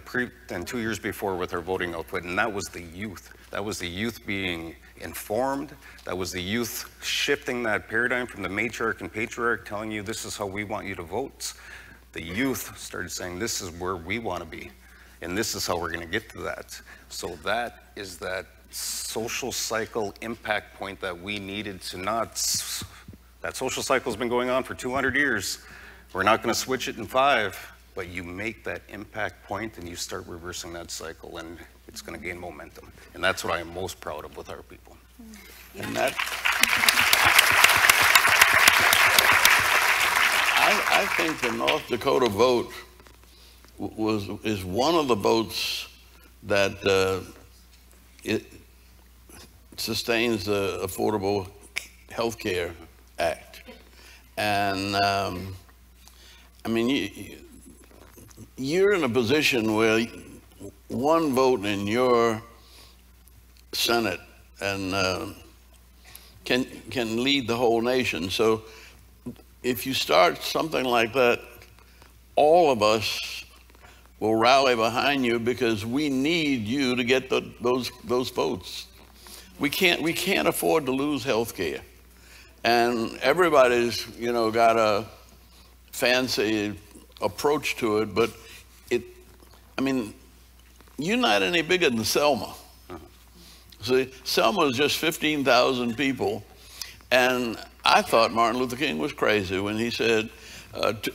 2 years before with our voting output, and that was the youth. That was the youth being informed. That was the youth shifting that paradigm from the matriarch and patriarch telling you this is how we want you to vote. The youth started saying this is where we want to be, and this is how we're going to get to that. So that is that social cycle impact point that we needed to not. That social cycle has been going on for 200 years. We're not going to switch it in 5. But you make that impact point and you start reversing that cycle, and it's going to gain momentum. And that's what I am most proud of with our people. And that, I think the North Dakota vote is one of the votes that it sustains the Affordable Health Care Act. And I mean, you're in a position where one vote in your Senate and can lead the whole nation. So if you start something like that, all of us will rally behind you because we need you to get those votes. We can't afford to lose health care. And everybody's got a fancy approach to it, but I mean, you're not any bigger than Selma. See, Selma is just 15,000 people, and I thought Martin Luther King was crazy when he said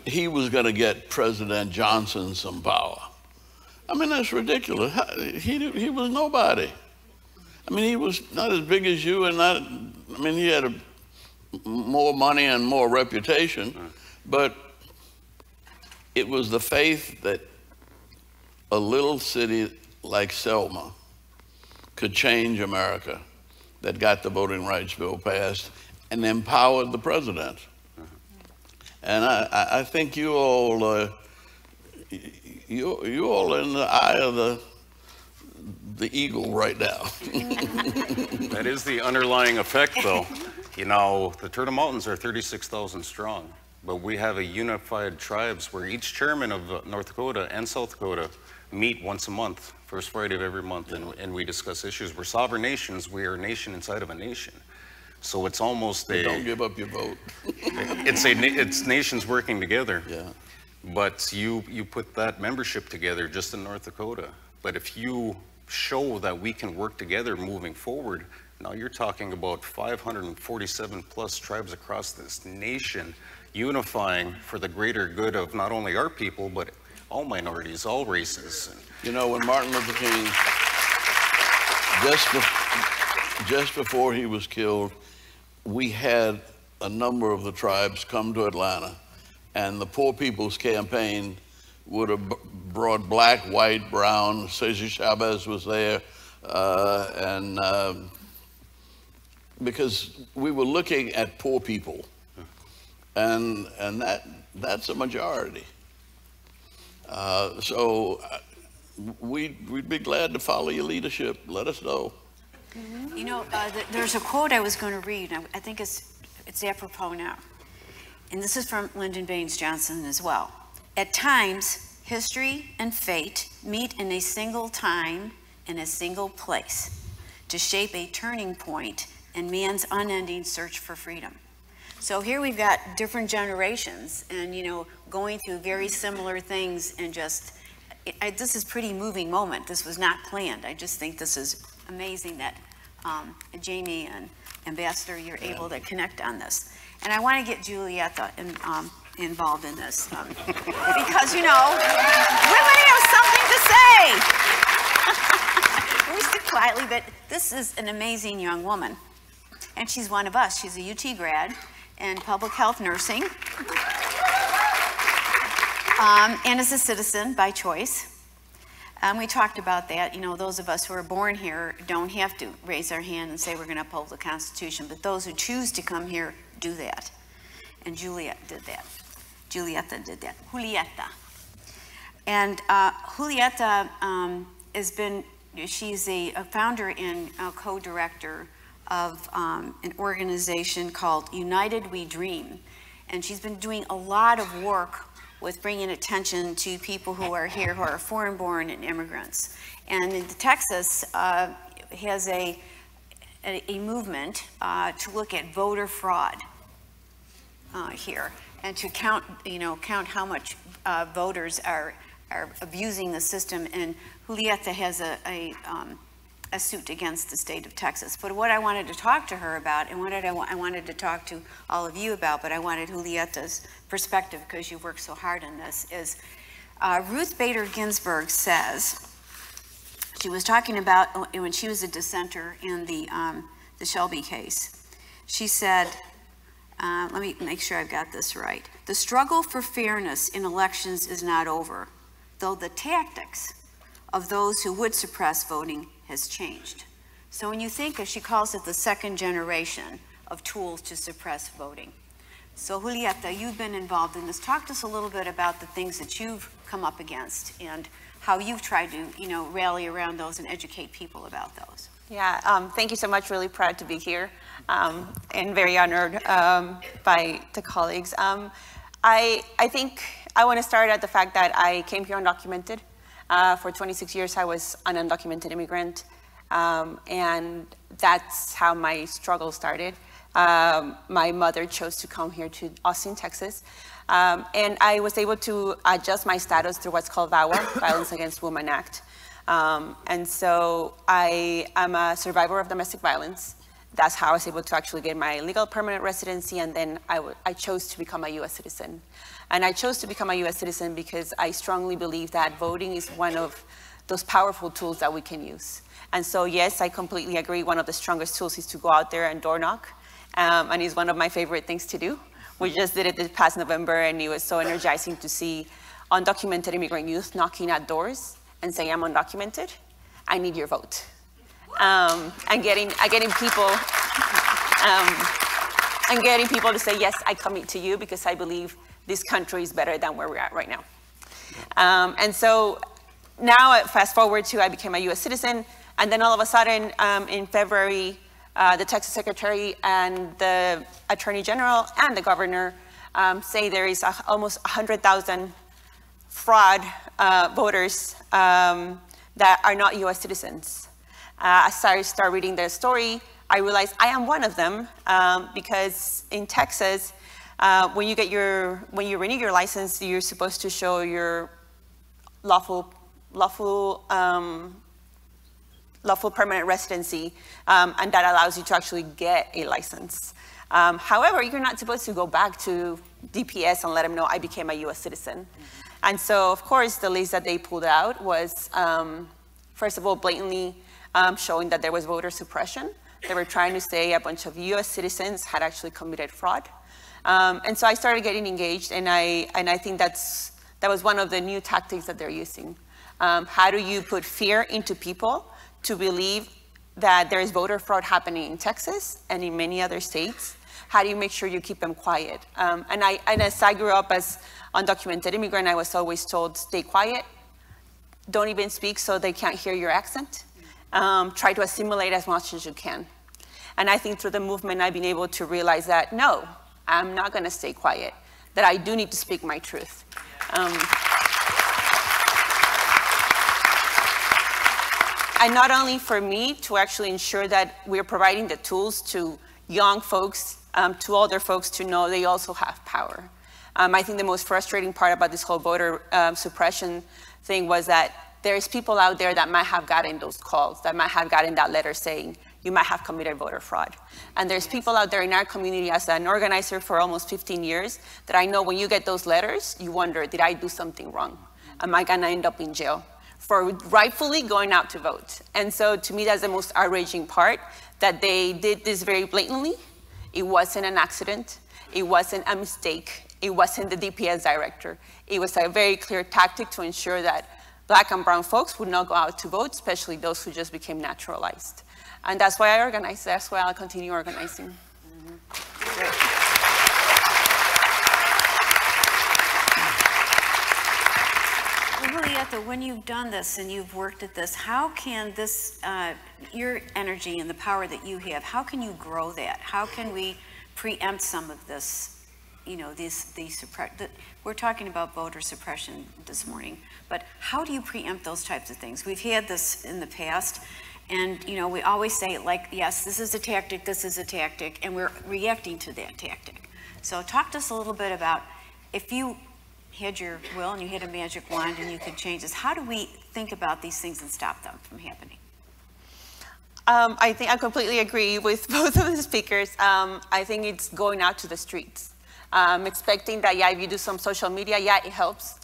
he was going to get President Johnson some power. I mean, that's ridiculous. He was nobody. I mean, he was not as big as you, and not, I mean, he had more money and more reputation, but it was the faith that a little city like Selma could change America that got the Voting Rights Bill passed and empowered the president. And I think you all are in the eye of the eagle right now. That is the underlying effect, though. You know, the Turtle Mountains are 36,000 strong, but we have a unified tribes where each chairman of North Dakota and South Dakota meet once a month, first Friday of every month, and we discuss issues. We're sovereign nations. We are a nation inside of a nation. So it's almost a... Don't give up your vote. It's nations working together. Yeah. But you put that membership together just in North Dakota. But if you show that we can work together moving forward, now you're talking about 547 plus tribes across this nation unifying for the greater good of not only our people, but all minorities, all races. You know, when Martin Luther King, just before he was killed, we had a number of the tribes come to Atlanta, and the Poor People's Campaign would have brought black, white, brown. Cesar Chavez was there, because we were looking at poor people, and that's a majority. So we'd be glad to follow your leadership. Let us know. Mm-hmm. You know, there's a quote I was going to read. I think it's apropos now. And this is from Lyndon Baines Johnson as well. At times, history and fate meet in a single time in a single place to shape a turning point in man's unending search for freedom. So here we've got different generations and, you know, going through very similar things, and just, this is a pretty moving moment. This was not planned. I just think this is amazing that Jamie and Ambassador, you're able to connect on this. And I want to get Julietta involved in this because, you know, women have something to say. We sit quietly, but this is an amazing young woman. And she's one of us. She's a UT grad in public health nursing and is a citizen by choice. We talked about that. You know, those of us who are born here don't have to raise our hand and say we're going to uphold the Constitution, but those who choose to come here do that. And Julietta did that. Julietta did that. Julietta. And Julietta she's a founder and co-director of an organization called United We Dream. And she's been doing a lot of work with bringing attention to people who are here, who are foreign-born and immigrants. And Texas has a movement to look at voter fraud here, and to count how much voters are abusing the system. And Julietta has a suit against the state of Texas. But what I wanted to talk to her about, and what I wanted to talk to all of you about, but I wanted Julietta's perspective because you worked so hard on this, is Ruth Bader Ginsburg says, she was talking about when she was a dissenter in the Shelby case. She said, let me make sure I've got this right. The struggle for fairness in elections is not over, though the tactics of those who would suppress voting has changed. So when you think of, she calls it the second generation of tools to suppress voting. So Julietta, you've been involved in this. Talk to us a little bit about the things that you've come up against and how you've tried to, you know, rally around those and educate people about those. Yeah, thank you so much. Really proud to be here and very honored by the colleagues. I think I want to start at the fact that I came here undocumented. For 26 years, I was an undocumented immigrant, and that's how my struggle started. My mother chose to come here to Austin, Texas, and I was able to adjust my status through what's called VAWA, Violence Against Women Act. And so I am a survivor of domestic violence, That's how I was able to actually get my legal permanent residency, and then I chose to become a U.S. citizen. And I chose to become a U.S. citizen because I strongly believe that voting is one of those powerful tools that we can use. And so, yes, I completely agree. One of the strongest tools is to go out there and door knock, and it's one of my favorite things to do. We just did it this past November, and it was so energizing to see undocumented immigrant youth knocking at doors and saying, I'm undocumented, I need your vote. And getting people to say, yes, I commit to you because I believe this country is better than where we're at right now. And so now, fast forward to I became a U.S. citizen, and then all of a sudden, in February, the Texas Secretary and the Attorney General and the Governor say there is almost 100,000 fraud voters that are not U.S. citizens. As I start reading their story, I realized I am one of them because in Texas, when you renew your license, you're supposed to show your lawful permanent residency, and that allows you to actually get a license. However, you're not supposed to go back to DPS and let them know I became a U.S. citizen. And so, of course, the list that they pulled out was, first of all, blatantly showing that there was voter suppression. They were trying to say a bunch of U.S. citizens had actually committed fraud. And so I started getting engaged, and I think that was one of the new tactics that they're using. How do you put fear into people to believe that there is voter fraud happening in Texas and in many other states? How do you make sure you keep them quiet? And as I grew up as undocumented immigrant, I was always told, stay quiet, don't even speak so they can't hear your accent. Try to assimilate as much as you can. And I think through the movement, I've been able to realize that, no, I'm not gonna stay quiet, that I do need to speak my truth. And not only for me to actually ensure that we're providing the tools to young folks, to older folks to know they also have power. I think the most frustrating part about this whole voter suppression thing was that there's people out there that might have gotten those calls, that might have gotten that letter saying, you might have committed voter fraud. And there's people out there in our community, as an organizer for almost 15 years, that I know when you get those letters, you wonder, did I do something wrong? Am I gonna end up in jail for rightfully going out to vote? And so to me, that's the most outraging part, that they did this very blatantly. It wasn't an accident. It wasn't a mistake. It wasn't the DPS director. It was a very clear tactic to ensure that Black and brown folks would not go out to vote, especially those who just became naturalized. And that's why I organize. That's why I'll continue organizing. Well, Julieta, when you've done this and you've worked at this, how can this, your energy and the power that you have, how can you grow that? How can we preempt some of this, you know, we're talking about voter suppression this morning, but how do you preempt those types of things? We've had this in the past, and you know, we always say, like, yes, this is a tactic, and we're reacting to that tactic. So talk to us a little bit about, if you had your will and you had a magic wand and you could change this, how do we think about these things and stop them from happening? I think I completely agree with both of the speakers. I think it's going out to the streets. Expecting that, yeah, if you do some social media, yeah, it helps.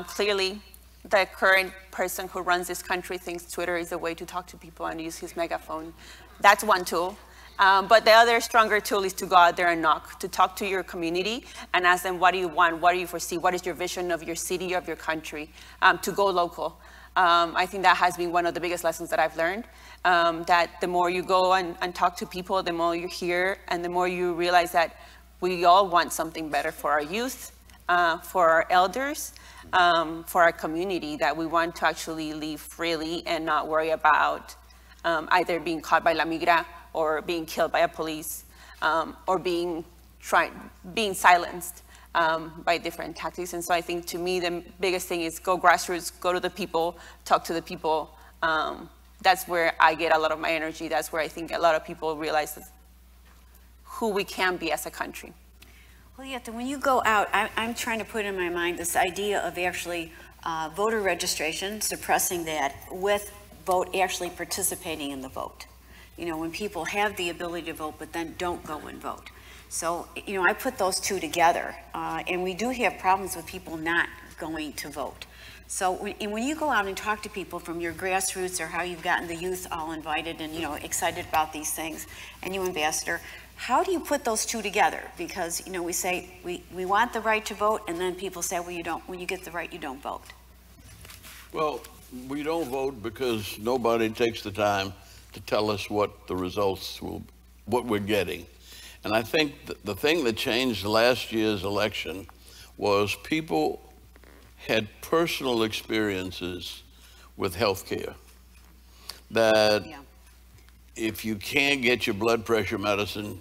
Clearly, the current person who runs this country thinks Twitter is a way to talk to people and use his megaphone. That's one tool. But the other stronger tool is to go out there and knock, to talk to your community and ask them, what do you want? What do you foresee? What is your vision of your city, of your country? To go local. I think that has been one of the biggest lessons that I've learned, that the more you go and talk to people, the more you hear, and the more you realize that we all want something better for our youth, for our elders, for our community, that we want to actually live freely and not worry about either being caught by La Migra or being killed by a police, or being silenced by different tactics. And so I think, to me, the biggest thing is go grassroots, go to the people, talk to the people. That's where I get a lot of my energy. That's where I think a lot of people realize who we can be as a country. Well, yeah, when you go out, I'm trying to put in my mind this idea of actually voter registration, suppressing that, with vote actually participating in the vote. when people have the ability to vote but then don't go and vote. So, I put those two together, and we do have problems with people not going to vote. So when you go out and talk to people from your grassroots or how you've gotten the youth all invited and, excited about these things, and you, Ambassador, how do you put those two together? Because, we say we want the right to vote, and then people say, well, you don't, when you get the right, you don't vote. Well, we don't vote because nobody takes the time to tell us what the results what we're getting. And I think the thing that changed last year's election was people had personal experiences with health care. That if you can't get your blood pressure medicine,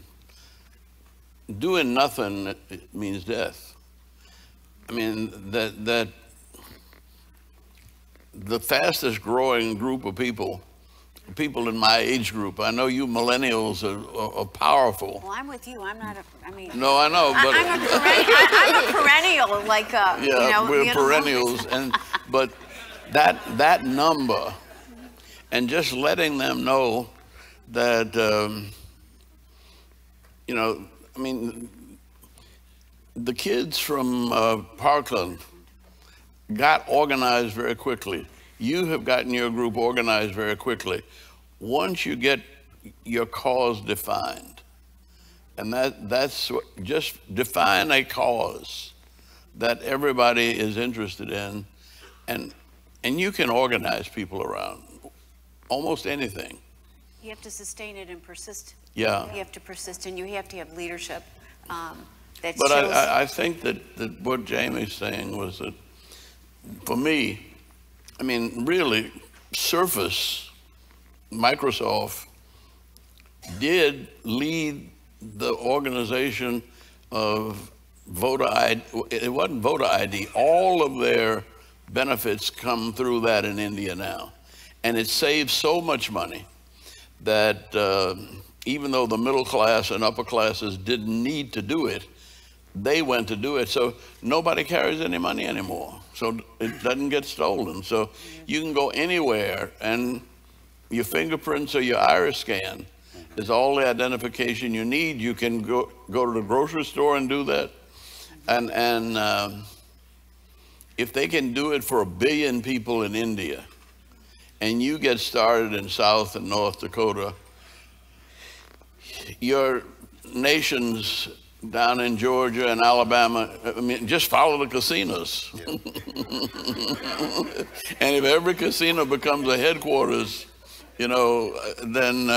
doing nothing means death. I mean, that the fastest growing group of people in my age group, I know you millennials are powerful. Well, I'm with you. I'm not No, I know, but I'm a perennial, like, we're perennials, but that number, and just letting them know that, the kids from Parkland got organized very quickly. You have gotten your group organized very quickly. Once you get your cause defined, and that's just define a cause that everybody is interested in, and you can organize people around almost anything. You have to sustain it and persist. Yeah. You have to persist, and you have to have leadership that But shows. I think that what Jamie's saying was that, for me, really, Surface, Microsoft, did lead the organization of voter ID. It wasn't voter ID. All of their benefits come through that in India now. And it saves so much money that even though the middle class and upper classes didn't need to do it, they went to do it. So nobody carries any money anymore. So it doesn't get stolen. So you can go anywhere, and your fingerprints or your iris scan is all the identification you need. You can go to the grocery store and do that. And if they can do it for 1 billion people in India, and you get started in South and North Dakota, your nations down in Georgia and Alabama, just follow the casinos. Yeah. And if every casino becomes a headquarters, then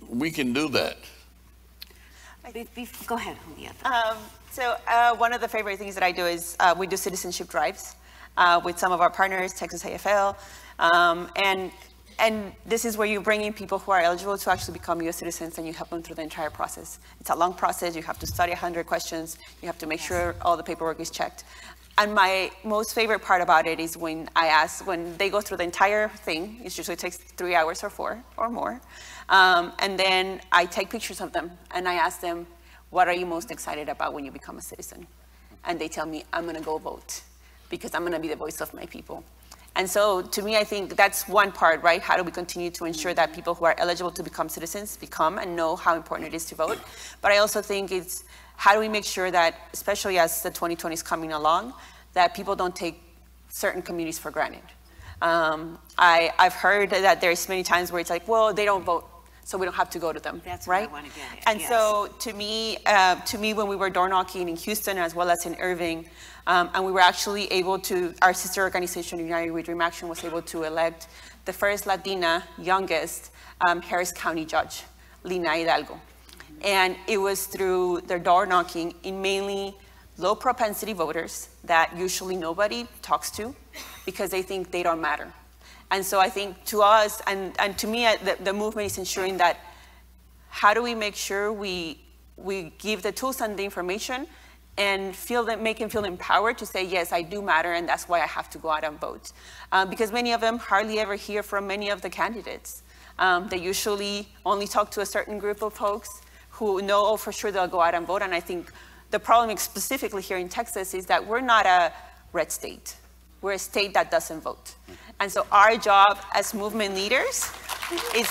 we can do that. Go ahead, So one of the favorite things that I do is we do citizenship drives with some of our partners, Texas AFL, and this is where you bring in people who are eligible to actually become U.S. citizens, and you help them through the entire process. It's a long process. You have to study 100 questions. You have to make sure all the paperwork is checked. And my most favorite part about it is when they go through the entire thing. It usually takes 3 hours or 4 or more. And then I take pictures of them, and I ask them, what are you most excited about when you become a citizen? And they tell me, I'm going to go vote because I'm going to be the voice of my people. And so to me, I think that's one part, right? How do we continue to ensure that people who are eligible to become citizens become and know how important it is to vote? But I also think it's how do we make sure that, especially as the 2020 is coming along, that people don't take certain communities for granted. I've heard that there's many times where it's like, well, they don't vote, so we don't have to go to them. That's right? What I want to get at. And yes. so to me, when we were door knocking in Houston as well as in Irving, and we were actually able to, our sister organization, United We Dream Action, was able to elect the first Latina, youngest Harris County judge, Lina Hidalgo. And it was through their door knocking in mainly low propensity voters that usually nobody talks to because they think they don't matter. And so I think to us, and to me, the movement is ensuring that how do we make sure we give the tools and the information and make them feel empowered to say, yes, I do matter, and that's why I have to go out and vote. Because many of them hardly ever hear from many of the candidates. They usually only talk to a certain group of folks who know, oh, for sure they'll go out and vote. And I think the problem specifically here in Texas is that we're not a red state. We're a state that doesn't vote. And so our job as movement leaders is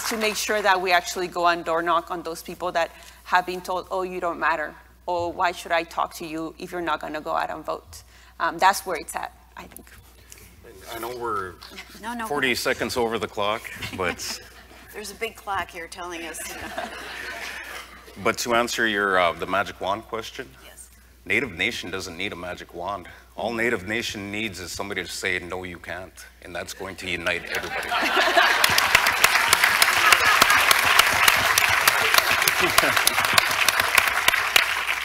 to make sure that we actually go and door knock on those people that have been told, oh, you don't matter, or why should I talk to you if you're not going to go out and vote? That's where it's at, I think. I know we're No, 40 seconds over the clock, but There's a big clock here telling us. but to answer your the magic wand question, Yes. Native Nation doesn't need a magic wand. All Native Nation needs is somebody to say, no, you can't, and that's going to unite everybody.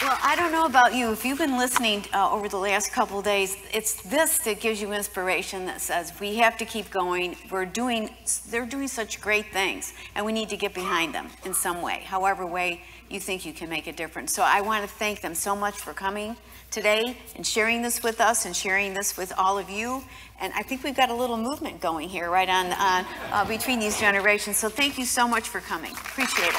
Well, I don't know about you. If you've been listening over the last couple of days, it's this that gives you inspiration that says we have to keep going. They're doing such great things, and we need to get behind them in some way, however way you think you can make a difference. So I want to thank them so much for coming today and sharing this with us and sharing this with all of you. And I think we've got a little movement going here right on between these generations. So thank you so much for coming. Appreciate it.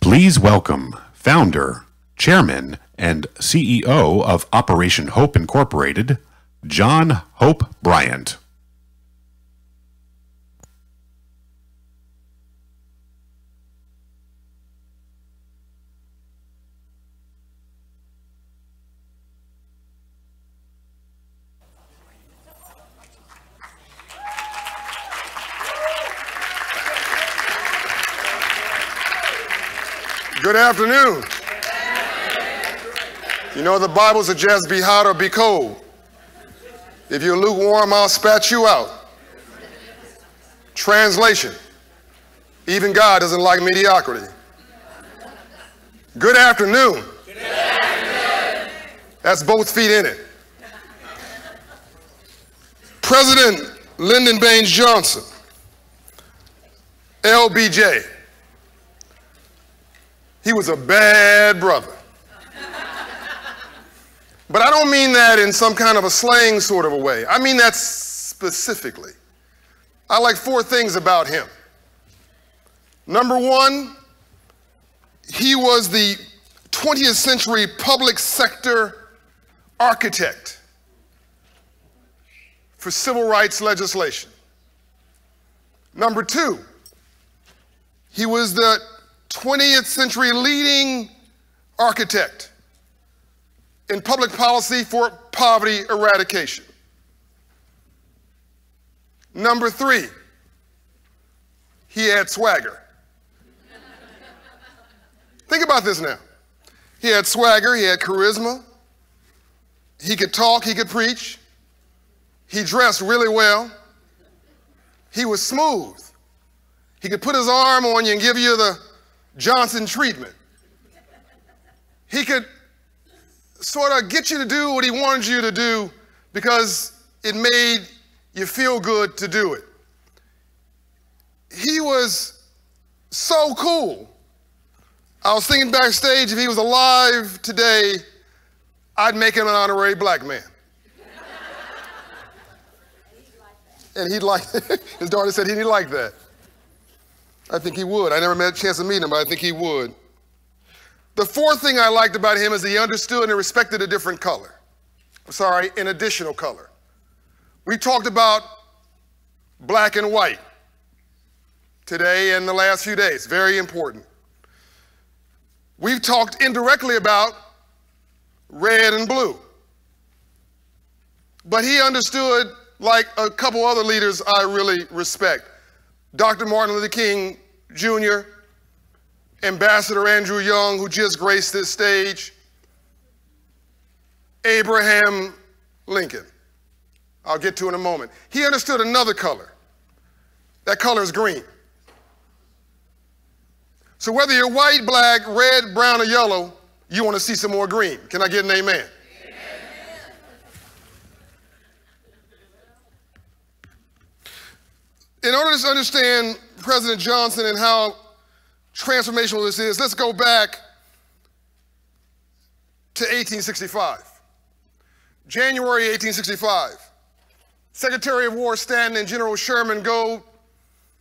Please welcome founder, chairman, and CEO of Operation Hope Incorporated, John Hope Bryant. Good afternoon. You know, the Bible suggests be hot or be cold. If you're lukewarm, I'll spat you out. Translation: even God doesn't like mediocrity. Good afternoon. Good afternoon. That's both feet in it. President Lyndon Baines Johnson, LBJ. He was a bad brother. But I don't mean that in some kind of a slang sort of a way. I mean that specifically. I like 4 things about him. Number 1, he was the 20th century public sector architect for civil rights legislation. Number 2, he was the 20th century leading architect in public policy for poverty eradication. Number 3, he had swagger. Think about this now. He had swagger, he had charisma, he could talk, he could preach, he dressed really well, he was smooth. He could put his arm on you and give you the Johnson treatment. He could sort of get you to do what he wanted you to do because it made you feel good to do it. He was so cool. I was thinking backstage, if he was alive today, I'd make him an honorary black man. And he'd like, his daughter said he'd like that. I think he would. I never had a chance to meet him, but I think he would. The 4th thing I liked about him is he understood and respected a different color. I'm sorry, an additional color. We talked about black and white. today and the last few days. Very important. We've talked indirectly about red and blue. But he understood, like a couple other leaders I really respect, Dr. Martin Luther King Jr., Ambassador Andrew Young, who just graced this stage, Abraham Lincoln. I'll get to in a moment. He understood another color. That color is green. So whether you're white, black, red, brown, or yellow, you want to see some more green. Can I get an amen? In order to understand President Johnson and how transformational this is, let's go back to 1865. January 1865. Secretary of War Stanton and General Sherman go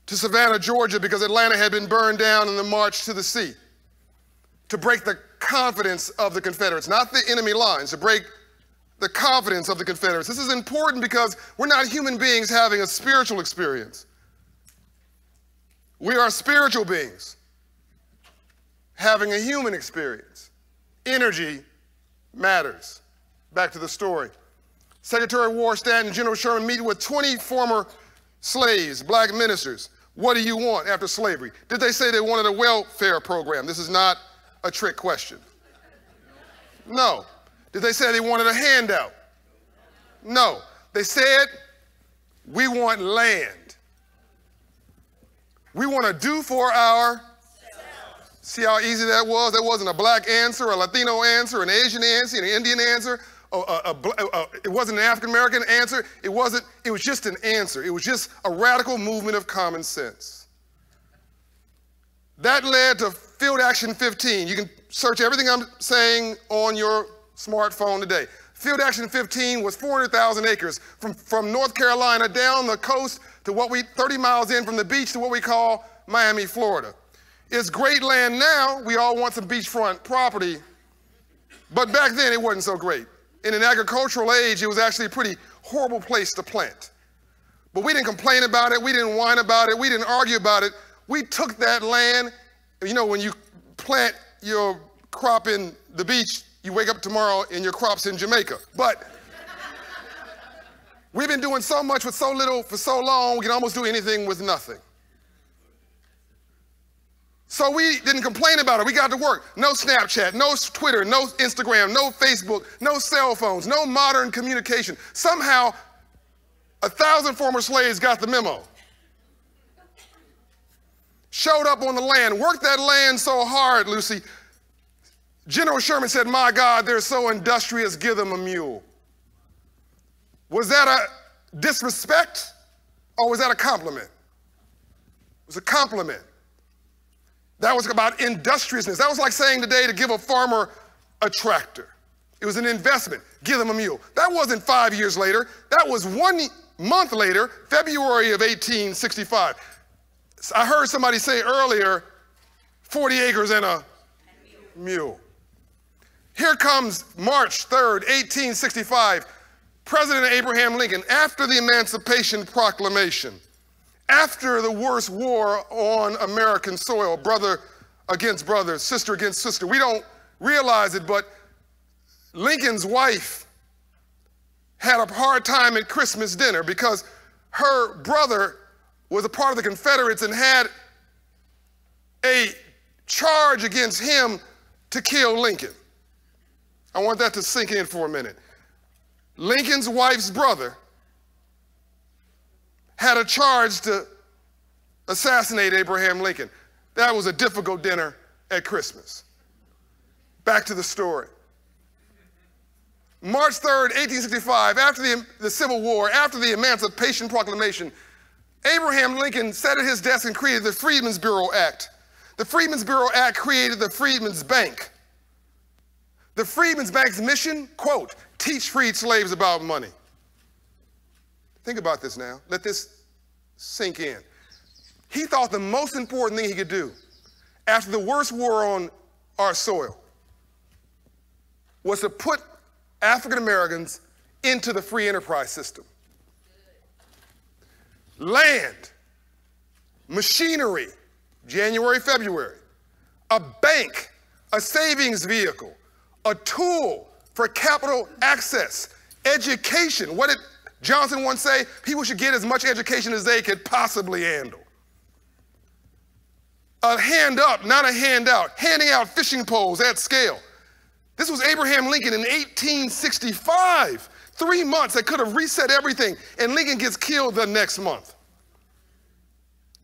to Savannah, Georgia, because Atlanta had been burned down in the march to the sea, to break the confidence of the Confederates, not the enemy lines, to break the confidence of the Confederates. This is important because we're not human beings having a spiritual experience. We are spiritual beings having a human experience. Energy matters. Back to the story. Secretary of War Stanton and General Sherman meet with 20 former slaves, black ministers. What do you want after slavery? Did they say they wanted a welfare program? This is not a trick question. No. Did they say they wanted a handout? No. They said, we want land. We want to do for our. See how easy that was? That wasn't a black answer, a Latino answer, an Asian answer, an Indian answer. It wasn't an African-American answer. It was just an answer. It was just a radical movement of common sense. That led to Field Action 15. You can search everything I'm saying on your smartphone today. Field Action 15 was 400,000 acres from North Carolina down the coast to 30 miles in from the beach to what we call Miami, Florida. It's great land now. We all want some beachfront property. But back then it wasn't so great. In an agricultural age, it was actually a pretty horrible place to plant. But we didn't complain about it. We didn't whine about it. We didn't argue about it. We took that land. You know, when you plant your crop in the beach, you wake up tomorrow and your crop's in Jamaica. But we've been doing so much with so little for so long, we can almost do anything with nothing. So we didn't complain about it. We got to work. No Snapchat, no Twitter, no Instagram, no Facebook, no cell phones, no modern communication. Somehow, 1,000 former slaves got the memo. Showed up on the land, worked that land so hard, Lucy. General Sherman said, my God, they're so industrious, give them a mule. Was that a disrespect or was that a compliment? It was a compliment. That was about industriousness. That was like saying today to give a farmer a tractor. It was an investment. Give them a mule. That wasn't 5 years later. That was 1 month later, February of 1865. I heard somebody say earlier, 40 acres and a mule. Here comes March 3rd, 1865. President Abraham Lincoln, after the Emancipation Proclamation, after the worst war on American soil, brother against brother, sister against sister. We don't realize it, but Lincoln's wife had a hard time at Christmas dinner because her brother was a part of the Confederates and had a charge against him to kill Lincoln. I want that to sink in for a minute. Lincoln's wife's brother had a charge to assassinate Abraham Lincoln. That was a difficult dinner at Christmas. Back to the story. March 3rd, 1865, after the Civil War, after the Emancipation Proclamation, Abraham Lincoln sat at his desk and created the Freedmen's Bureau Act. The Freedmen's Bureau Act created the Freedmen's Bank. The Freedmen's Bank's mission, quote, teach freed slaves about money. Think about this now. Let this sink in. He thought the most important thing he could do after the worst war on our soil was to put African Americans into the free enterprise system. Land, machinery, January, February, a bank, a savings vehicle, a tool for capital access, education. What did Johnson once say? People should get as much education as they could possibly handle. A hand up, not a handout, handing out fishing poles at scale. This was Abraham Lincoln in 1865. 3 months that could have reset everything, and Lincoln gets killed the next month.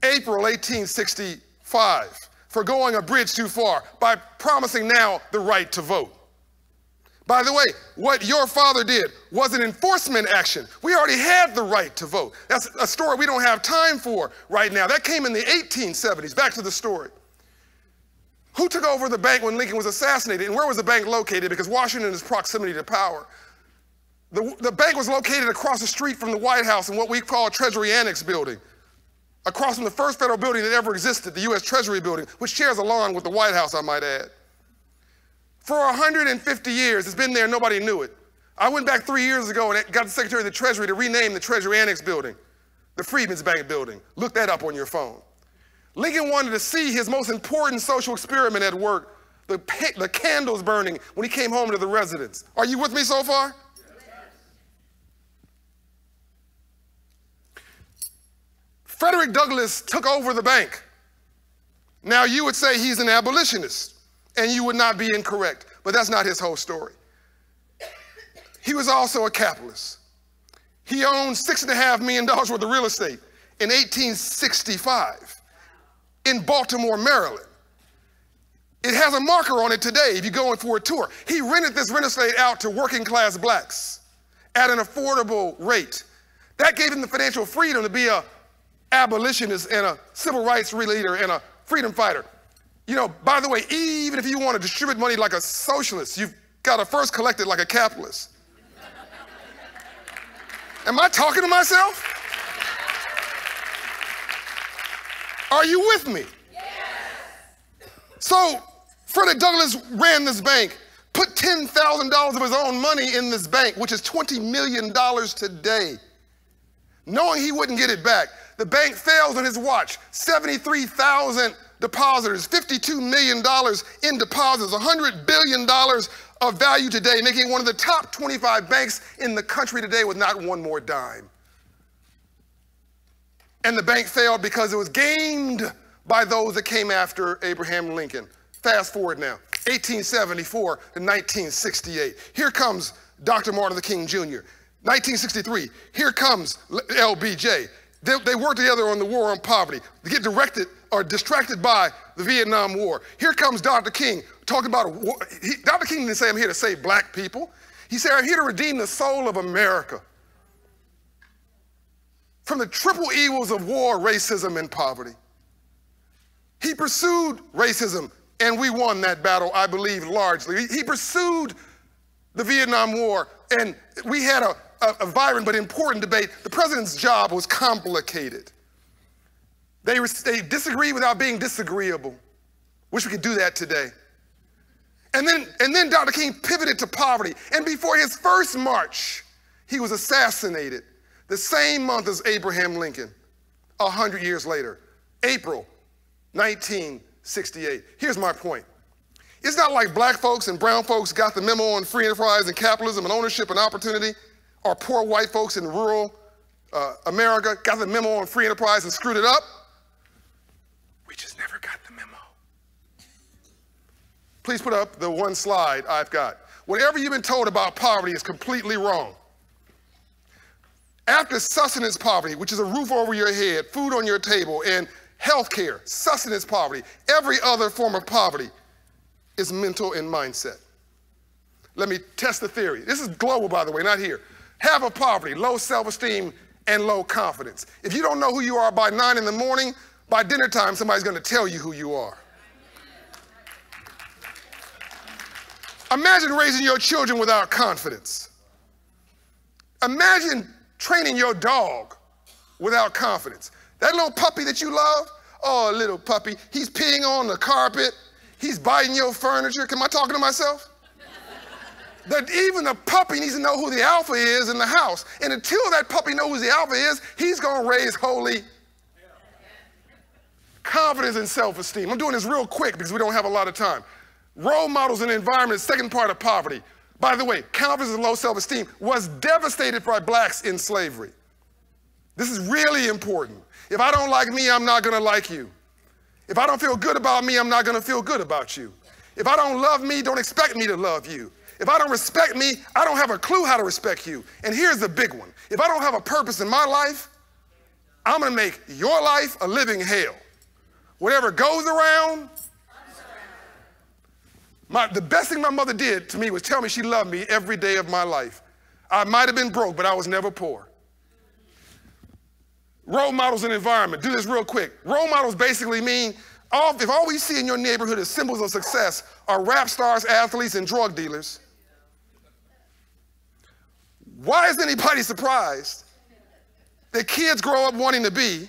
April 1865, for going a bridge too far by promising now the right to vote. By the way, what your father did was an enforcement action. We already had the right to vote. That's a story we don't have time for right now. That came in the 1870s. Back to the story. Who took over the bank when Lincoln was assassinated, and where was the bank located? Because Washington's proximity to power. The bank was located across the street from the White House in what we call a Treasury Annex building, across from the first federal building that ever existed, the U.S. Treasury building, which shares a lawn with the White House, I might add. For 150 years, it's been there, nobody knew it. I went back 3 years ago and got the Secretary of the Treasury to rename the Treasury Annex building, the Freedmen's Bank building. Look that up on your phone. Lincoln wanted to see his most important social experiment at work, the candles burning when he came home to the residence. Are you with me so far? Frederick Douglass took over the bank. Now you would say he's an abolitionist, and you would not be incorrect, but that's not his whole story. He was also a capitalist. He owned $6.5 million worth of real estate in 1865 in Baltimore, Maryland. It has a marker on it today if you go in for a tour. He rented this real estate out to working class blacks at an affordable rate. That gave him the financial freedom to be an abolitionist and a civil rights leader and a freedom fighter. You know, by the way, even if you want to distribute money like a socialist, you've got to first collect it like a capitalist. Am I talking to myself? Are you with me? Yes. So, Frederick Douglass ran this bank, put $10,000 of his own money in this bank, which is $20 million today, knowing he wouldn't get it back. The bank fails on his watch, 73,000 depositors, $52 million in deposits, $100 billion of value today, making one of the top 25 banks in the country today with not one more dime. And the bank failed because it was gamed by those that came after Abraham Lincoln. Fast forward now, 1874 to 1968. Here comes Dr. Martin Luther King Jr. 1963, here comes LBJ. They work together on the war on poverty. They get distracted by the Vietnam War. Here comes Dr. King talking about a war. Dr. King didn't say, I'm here to save black people. He said, I'm here to redeem the soul of America from the triple evils of war, racism, and poverty. He pursued racism, and we won that battle, I believe, largely. He pursued the Vietnam War, and we had a vibrant but important debate. The president's job was complicated. They disagreed without being disagreeable. Wish we could do that today. And then Dr. King pivoted to poverty. And before his first march, he was assassinated the same month as Abraham Lincoln, 100 years later, April 1968. Here's my point. It's not like black folks and brown folks got the memo on free enterprise and capitalism and ownership and opportunity, or poor white folks in rural America got the memo on free enterprise and screwed it up. We just never got the memo. Please put up the one slide I've got. Whatever you've been told about poverty is completely wrong. After sustenance poverty, which is a roof over your head, food on your table, and health care, sustenance poverty, every other form of poverty is mental and mindset. Let me test the theory. This is global, by the way, not here. Have a poverty, low self-esteem, and low confidence. If you don't know who you are by 9 in the morning, by dinner time, somebody's going to tell you who you are. Imagine raising your children without confidence. Imagine training your dog without confidence. That little puppy that you love, oh, little puppy, he's peeing on the carpet, he's biting your furniture. Am I talking to myself? That even the puppy needs to know who the alpha is in the house. And until that puppy knows who the alpha is, he's going to raise holy. confidence and self-esteem. I'm doing this real quick because we don't have a lot of time. Role models and environment, second part of poverty. By the way, confidence and low self-esteem was devastated by blacks in slavery. This is really important. If I don't like me, I'm not gonna like you. If I don't feel good about me, I'm not gonna feel good about you. If I don't love me, don't expect me to love you. If I don't respect me, I don't have a clue how to respect you. And here's the big one. If I don't have a purpose in my life, I'm gonna make your life a living hell. Whatever goes around, the best thing my mother did to me was tell me she loved me every day of my life. I might have been broke, but I was never poor. Role models and environment. Do this real quick. Role models basically mean if all we see in your neighborhood as symbols of success are rap stars, athletes, and drug dealers, why is anybody surprised that kids grow up wanting to be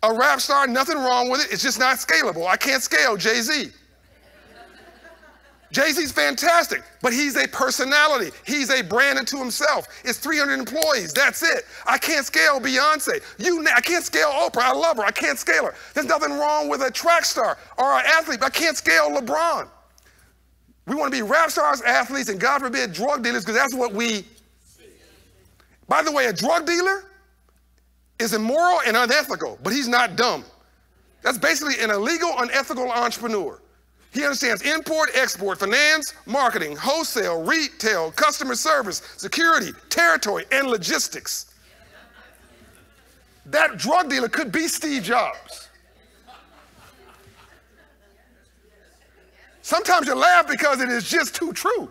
a rap star? Nothing wrong with it. It's just not scalable. I can't scale Jay-Z. Jay-Z's fantastic, but he's a personality. He's a brand unto himself. It's 300 employees, that's it. I can't scale Beyonce. I can't scale Oprah, I love her, I can't scale her. There's nothing wrong with a track star or an athlete, but I can't scale LeBron. We want to be rap stars, athletes, and God forbid, drug dealers, because that's what we see. By the way, a drug dealer is immoral and unethical, but he's not dumb. That's basically an illegal, unethical entrepreneur. He understands import, export, finance, marketing, wholesale, retail, customer service, security, territory, and logistics. That drug dealer could be Steve Jobs. Sometimes you laugh because it is just too true.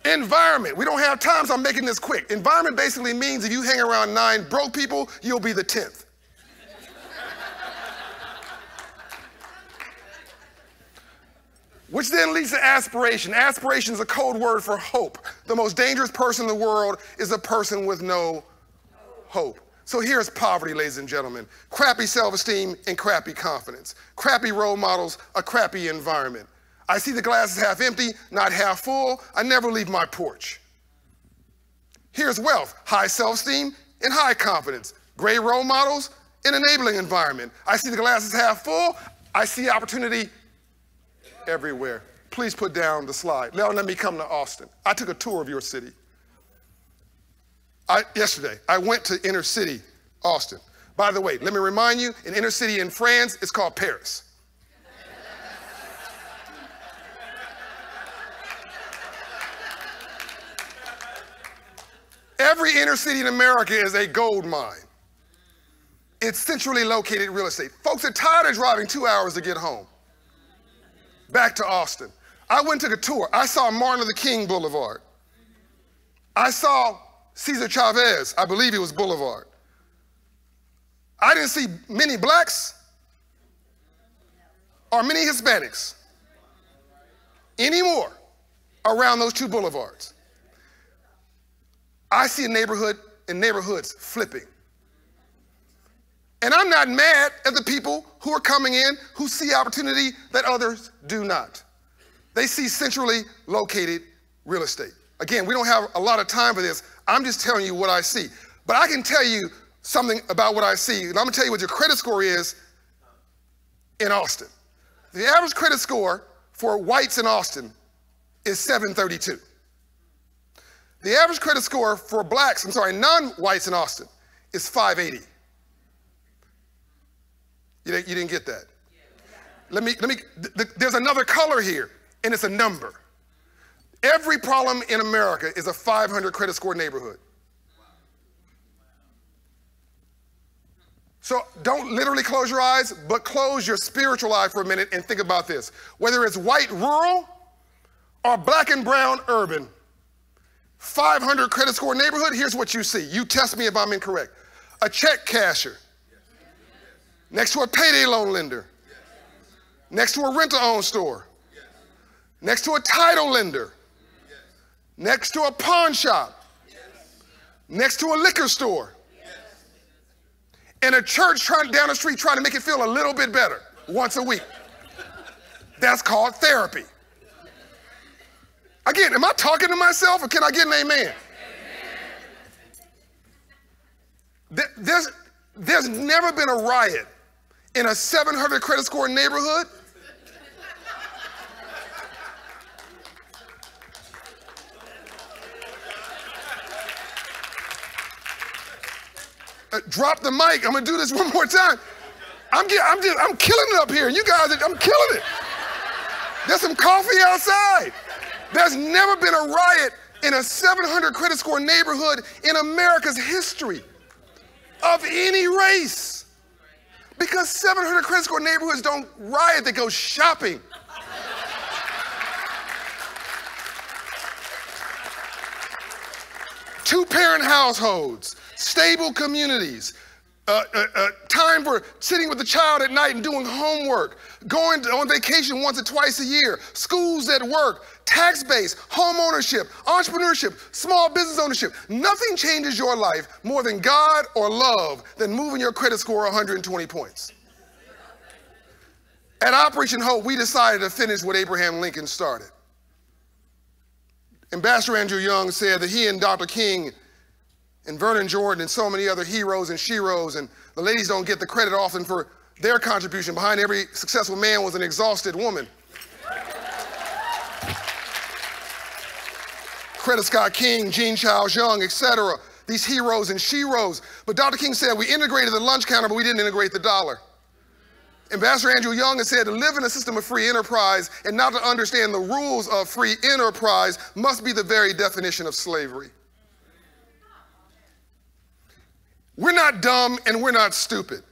Environment. We don't have time, so I'm making this quick. Environment basically means if you hang around 9 broke people, you'll be the 10th. Which then leads to aspiration. Aspiration is a code word for hope. The most dangerous person in the world is a person with no hope. So here's poverty, ladies and gentlemen. Crappy self-esteem and crappy confidence. Crappy role models, a crappy environment. I see the glass is half empty, not half full. I never leave my porch. Here's wealth, high self-esteem and high confidence. Great role models, an enabling environment. I see the glass is half full. I see opportunity everywhere. Please put down the slide. Now let me come to Austin. I took a tour of your city. Yesterday, I went to inner city Austin. By the way, let me remind you, in inner city in France, it's called Paris. Every inner city in America is a gold mine. It's centrally located real estate. Folks are tired of driving 2 hours to get home. Back to Austin. I went and took a tour. I saw Martin Luther King Boulevard. I saw Cesar Chavez, I believe it was Boulevard. I didn't see many blacks or many Hispanics anymore around those 2 boulevards. I see a neighborhood and neighborhoods flipping. And I'm not mad at the people who are coming in who see opportunity that others do not. They see centrally located real estate. Again, we don't have a lot of time for this. I'm just telling you what I see. But I can tell you something about what I see. And I'm gonna tell you what your credit score is in Austin. The average credit score for whites in Austin is 732. The average credit score for blacks, non-whites in Austin is 580. You didn't get that. There's another color here, and it's a number. Every problem in America is a 500 credit score neighborhood. So don't literally close your eyes, but close your spiritual eye for a minute and think about this. Whether it's white rural or black and brown urban, 500 credit score neighborhood, here's what you see. You test me if I'm incorrect. A check casher next to a payday loan lender, next to a rent-to-own store, next to a title lender, next to a pawn shop, next to a liquor store, and a church down the street trying to make it feel a little bit better once a week. That's called therapy. Again, am I talking to myself or can I get an amen? There's never been a riot in a 700 credit score neighborhood? Drop the mic. I'm gonna do this one more time. I'm killing it up here. You guys, I'm killing it. There's some coffee outside. There's never been a riot in a 700 credit score neighborhood in America's history of any race. Because 700 credit score neighborhoods don't riot, they go shopping. Two-parent households, stable communities, time for sitting with the child at night and doing homework, going on vacation once or twice a year, schools that work, tax base, home ownership, entrepreneurship, small business ownership. Nothing changes your life more than God or love than moving your credit score 120 points. At Operation Hope, we decided to finish what Abraham Lincoln started. Ambassador Andrew Young said that he and Dr. King and Vernon Jordan and so many other heroes and sheroes, and the ladies don't get the credit often for their contribution. Behind every successful man was an exhausted woman. Coretta Scott King, Jean Charles Young, etc. These heroes and sheroes. But Dr. King said we integrated the lunch counter, but we didn't integrate the dollar. Ambassador Andrew Young has said to live in a system of free enterprise and not to understand the rules of free enterprise must be the very definition of slavery. We're not dumb and we're not stupid.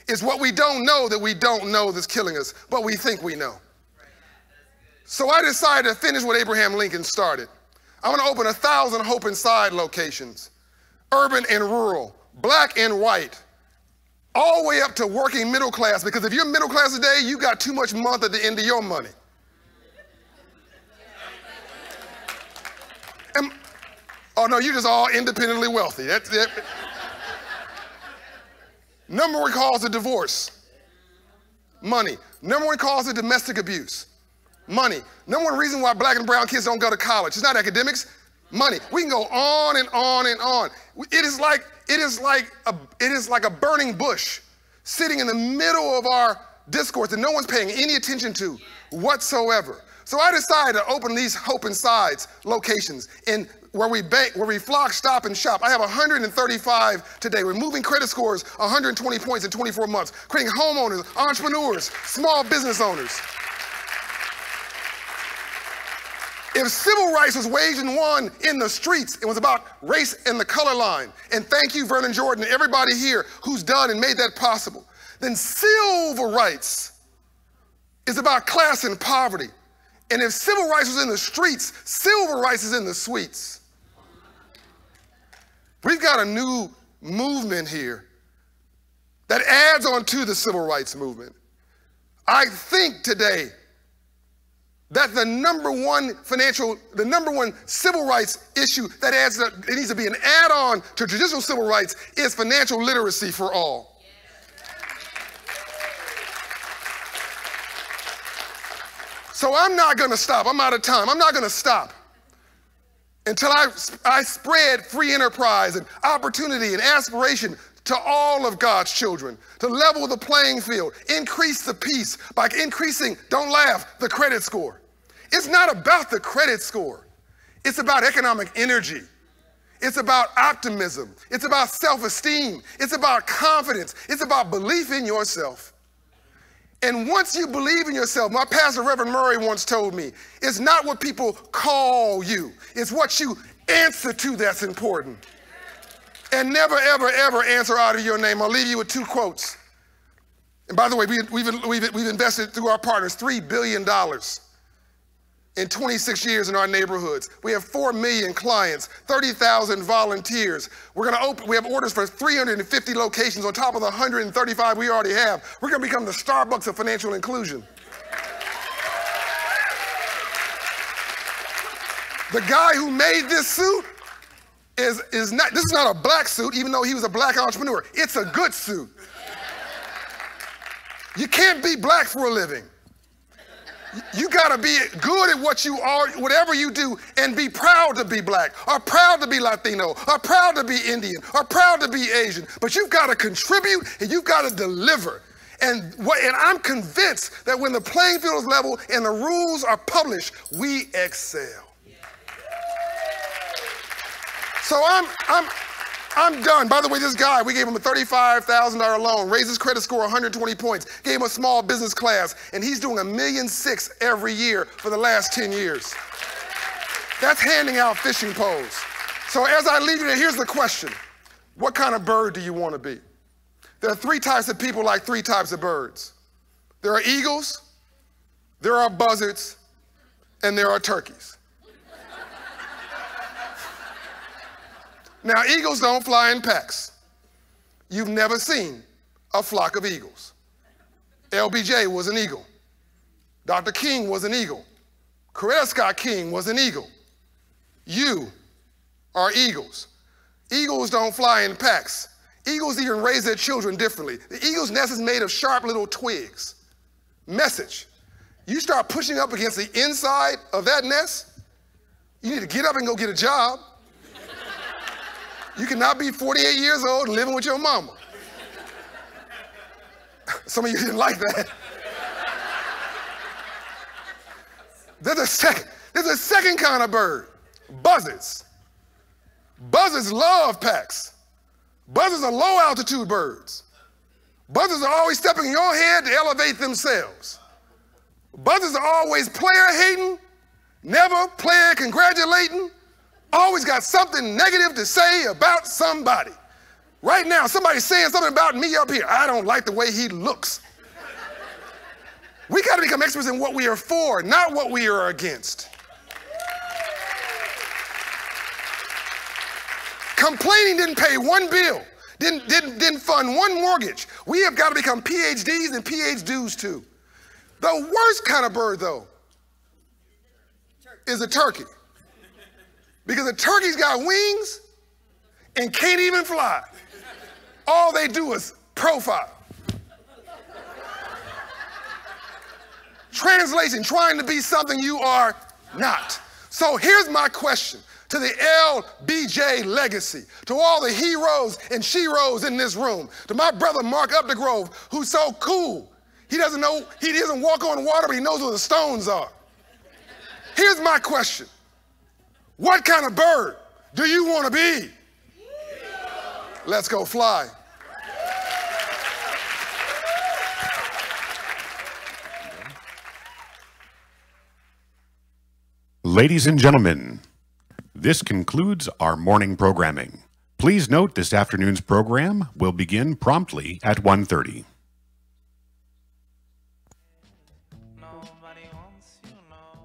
It's what we don't know that we don't know that's killing us, but we think we know. So I decided to finish what Abraham Lincoln started. I'm gonna open 1,000 Hope Inside locations, urban and rural, black and white, all the way up to working middle class, because if you're middle class today, you got too much month at the end of your money. Oh no, you're just all independently wealthy. That's it. Number one cause of divorce, money. Number one cause of domestic abuse, money. Number one reason why black and brown kids don't go to college. It's not academics, money. We can go on and on and on. It is like a burning bush sitting in the middle of our discourse that no one's paying any attention to whatsoever. So I decided to open these Hope Insides locations where we flock, stop, and shop. I have 135 today. We're moving credit scores 120 points in 24 months, creating homeowners, entrepreneurs, small business owners. If civil rights was waged and won in the streets, it was about race and the color line. And thank you, Vernon Jordan, and everybody here who's done and made that possible. Then civil rights is about class and poverty. And if civil rights was in the streets, civil rights is in the suites. We've got a new movement here that adds on to the civil rights movement. I think today that the number one civil rights issue that it needs to be an add-on to traditional civil rights is financial literacy for all. So I'm not gonna stop, I'm out of time. I'm not gonna stop until I spread free enterprise and opportunity and aspiration to all of God's children, to level the playing field, increase the peace by increasing, don't laugh, the credit score. It's not about the credit score. It's about economic energy. It's about optimism. It's about self-esteem. It's about confidence. It's about belief in yourself. And once you believe in yourself, my pastor, Reverend Murray, once told me, it's not what people call you. It's what you answer to that's important. And never, ever, ever answer out of your name. I'll leave you with 2 quotes. And by the way, we've invested through our partners $3 billion in 26 years in our neighborhoods. We have 4 million clients, 30,000 volunteers. We have orders for 350 locations on top of the 135 we already have. We're gonna become the Starbucks of financial inclusion. The guy who made this suit this is not a black suit, even though he was a black entrepreneur. It's a good suit. You can't be black for a living. You gotta be good at what you are, whatever you do, and be proud to be black, or proud to be Latino, or proud to be Indian, or proud to be Asian. But you've gotta contribute and you've gotta deliver. And I'm convinced that when the playing field is level and the rules are published, we excel. So I'm done. By the way, this guy, we gave him a $35,000 loan, raised his credit score 120 points, gave him a small business class, and he's doing $1.6 million every year for the last 10 years. That's handing out fishing poles. So as I leave you there, here's the question. What kind of bird do you want to be? There are 3 types of people like 3 types of birds. There are eagles, there are buzzards, and there are turkeys. Now, eagles don't fly in packs. You've never seen a flock of eagles. LBJ was an eagle. Dr. King was an eagle. Coretta Scott King was an eagle. You are eagles. Eagles don't fly in packs. Eagles even raise their children differently. The eagle's nest is made of sharp little twigs. Message. You start pushing up against the inside of that nest, you need to get up and go get a job. You cannot be 48 years old and living with your mama. Some of you didn't like that. There's a second kind of bird, buzzards. Buzzards love packs. Buzzards are low altitude birds. Buzzards are always stepping in your head to elevate themselves. Buzzards are always player hating, never player congratulating, always got something negative to say about somebody. Right now, somebody's saying something about me up here. I don't like the way he looks. We got to become experts in what we are for, not what we are against. Complaining didn't pay one bill, didn't fund one mortgage. We have got to become PhDs and PhDs too. The worst kind of bird, though, is a turkey. Because a turkey's got wings and can't even fly. All they do is profile. Translation, trying to be something you are not. So here's my question to the LBJ legacy, to all the heroes and sheroes in this room, to my brother Mark Updegrove, who's so cool. He doesn't walk on water, but he knows where the stones are. Here's my question. What kind of bird do you want to be? Let's go fly. Ladies and gentlemen, this concludes our morning programming. Please note this afternoon's program will begin promptly at 1:30. Nobody wants you, no.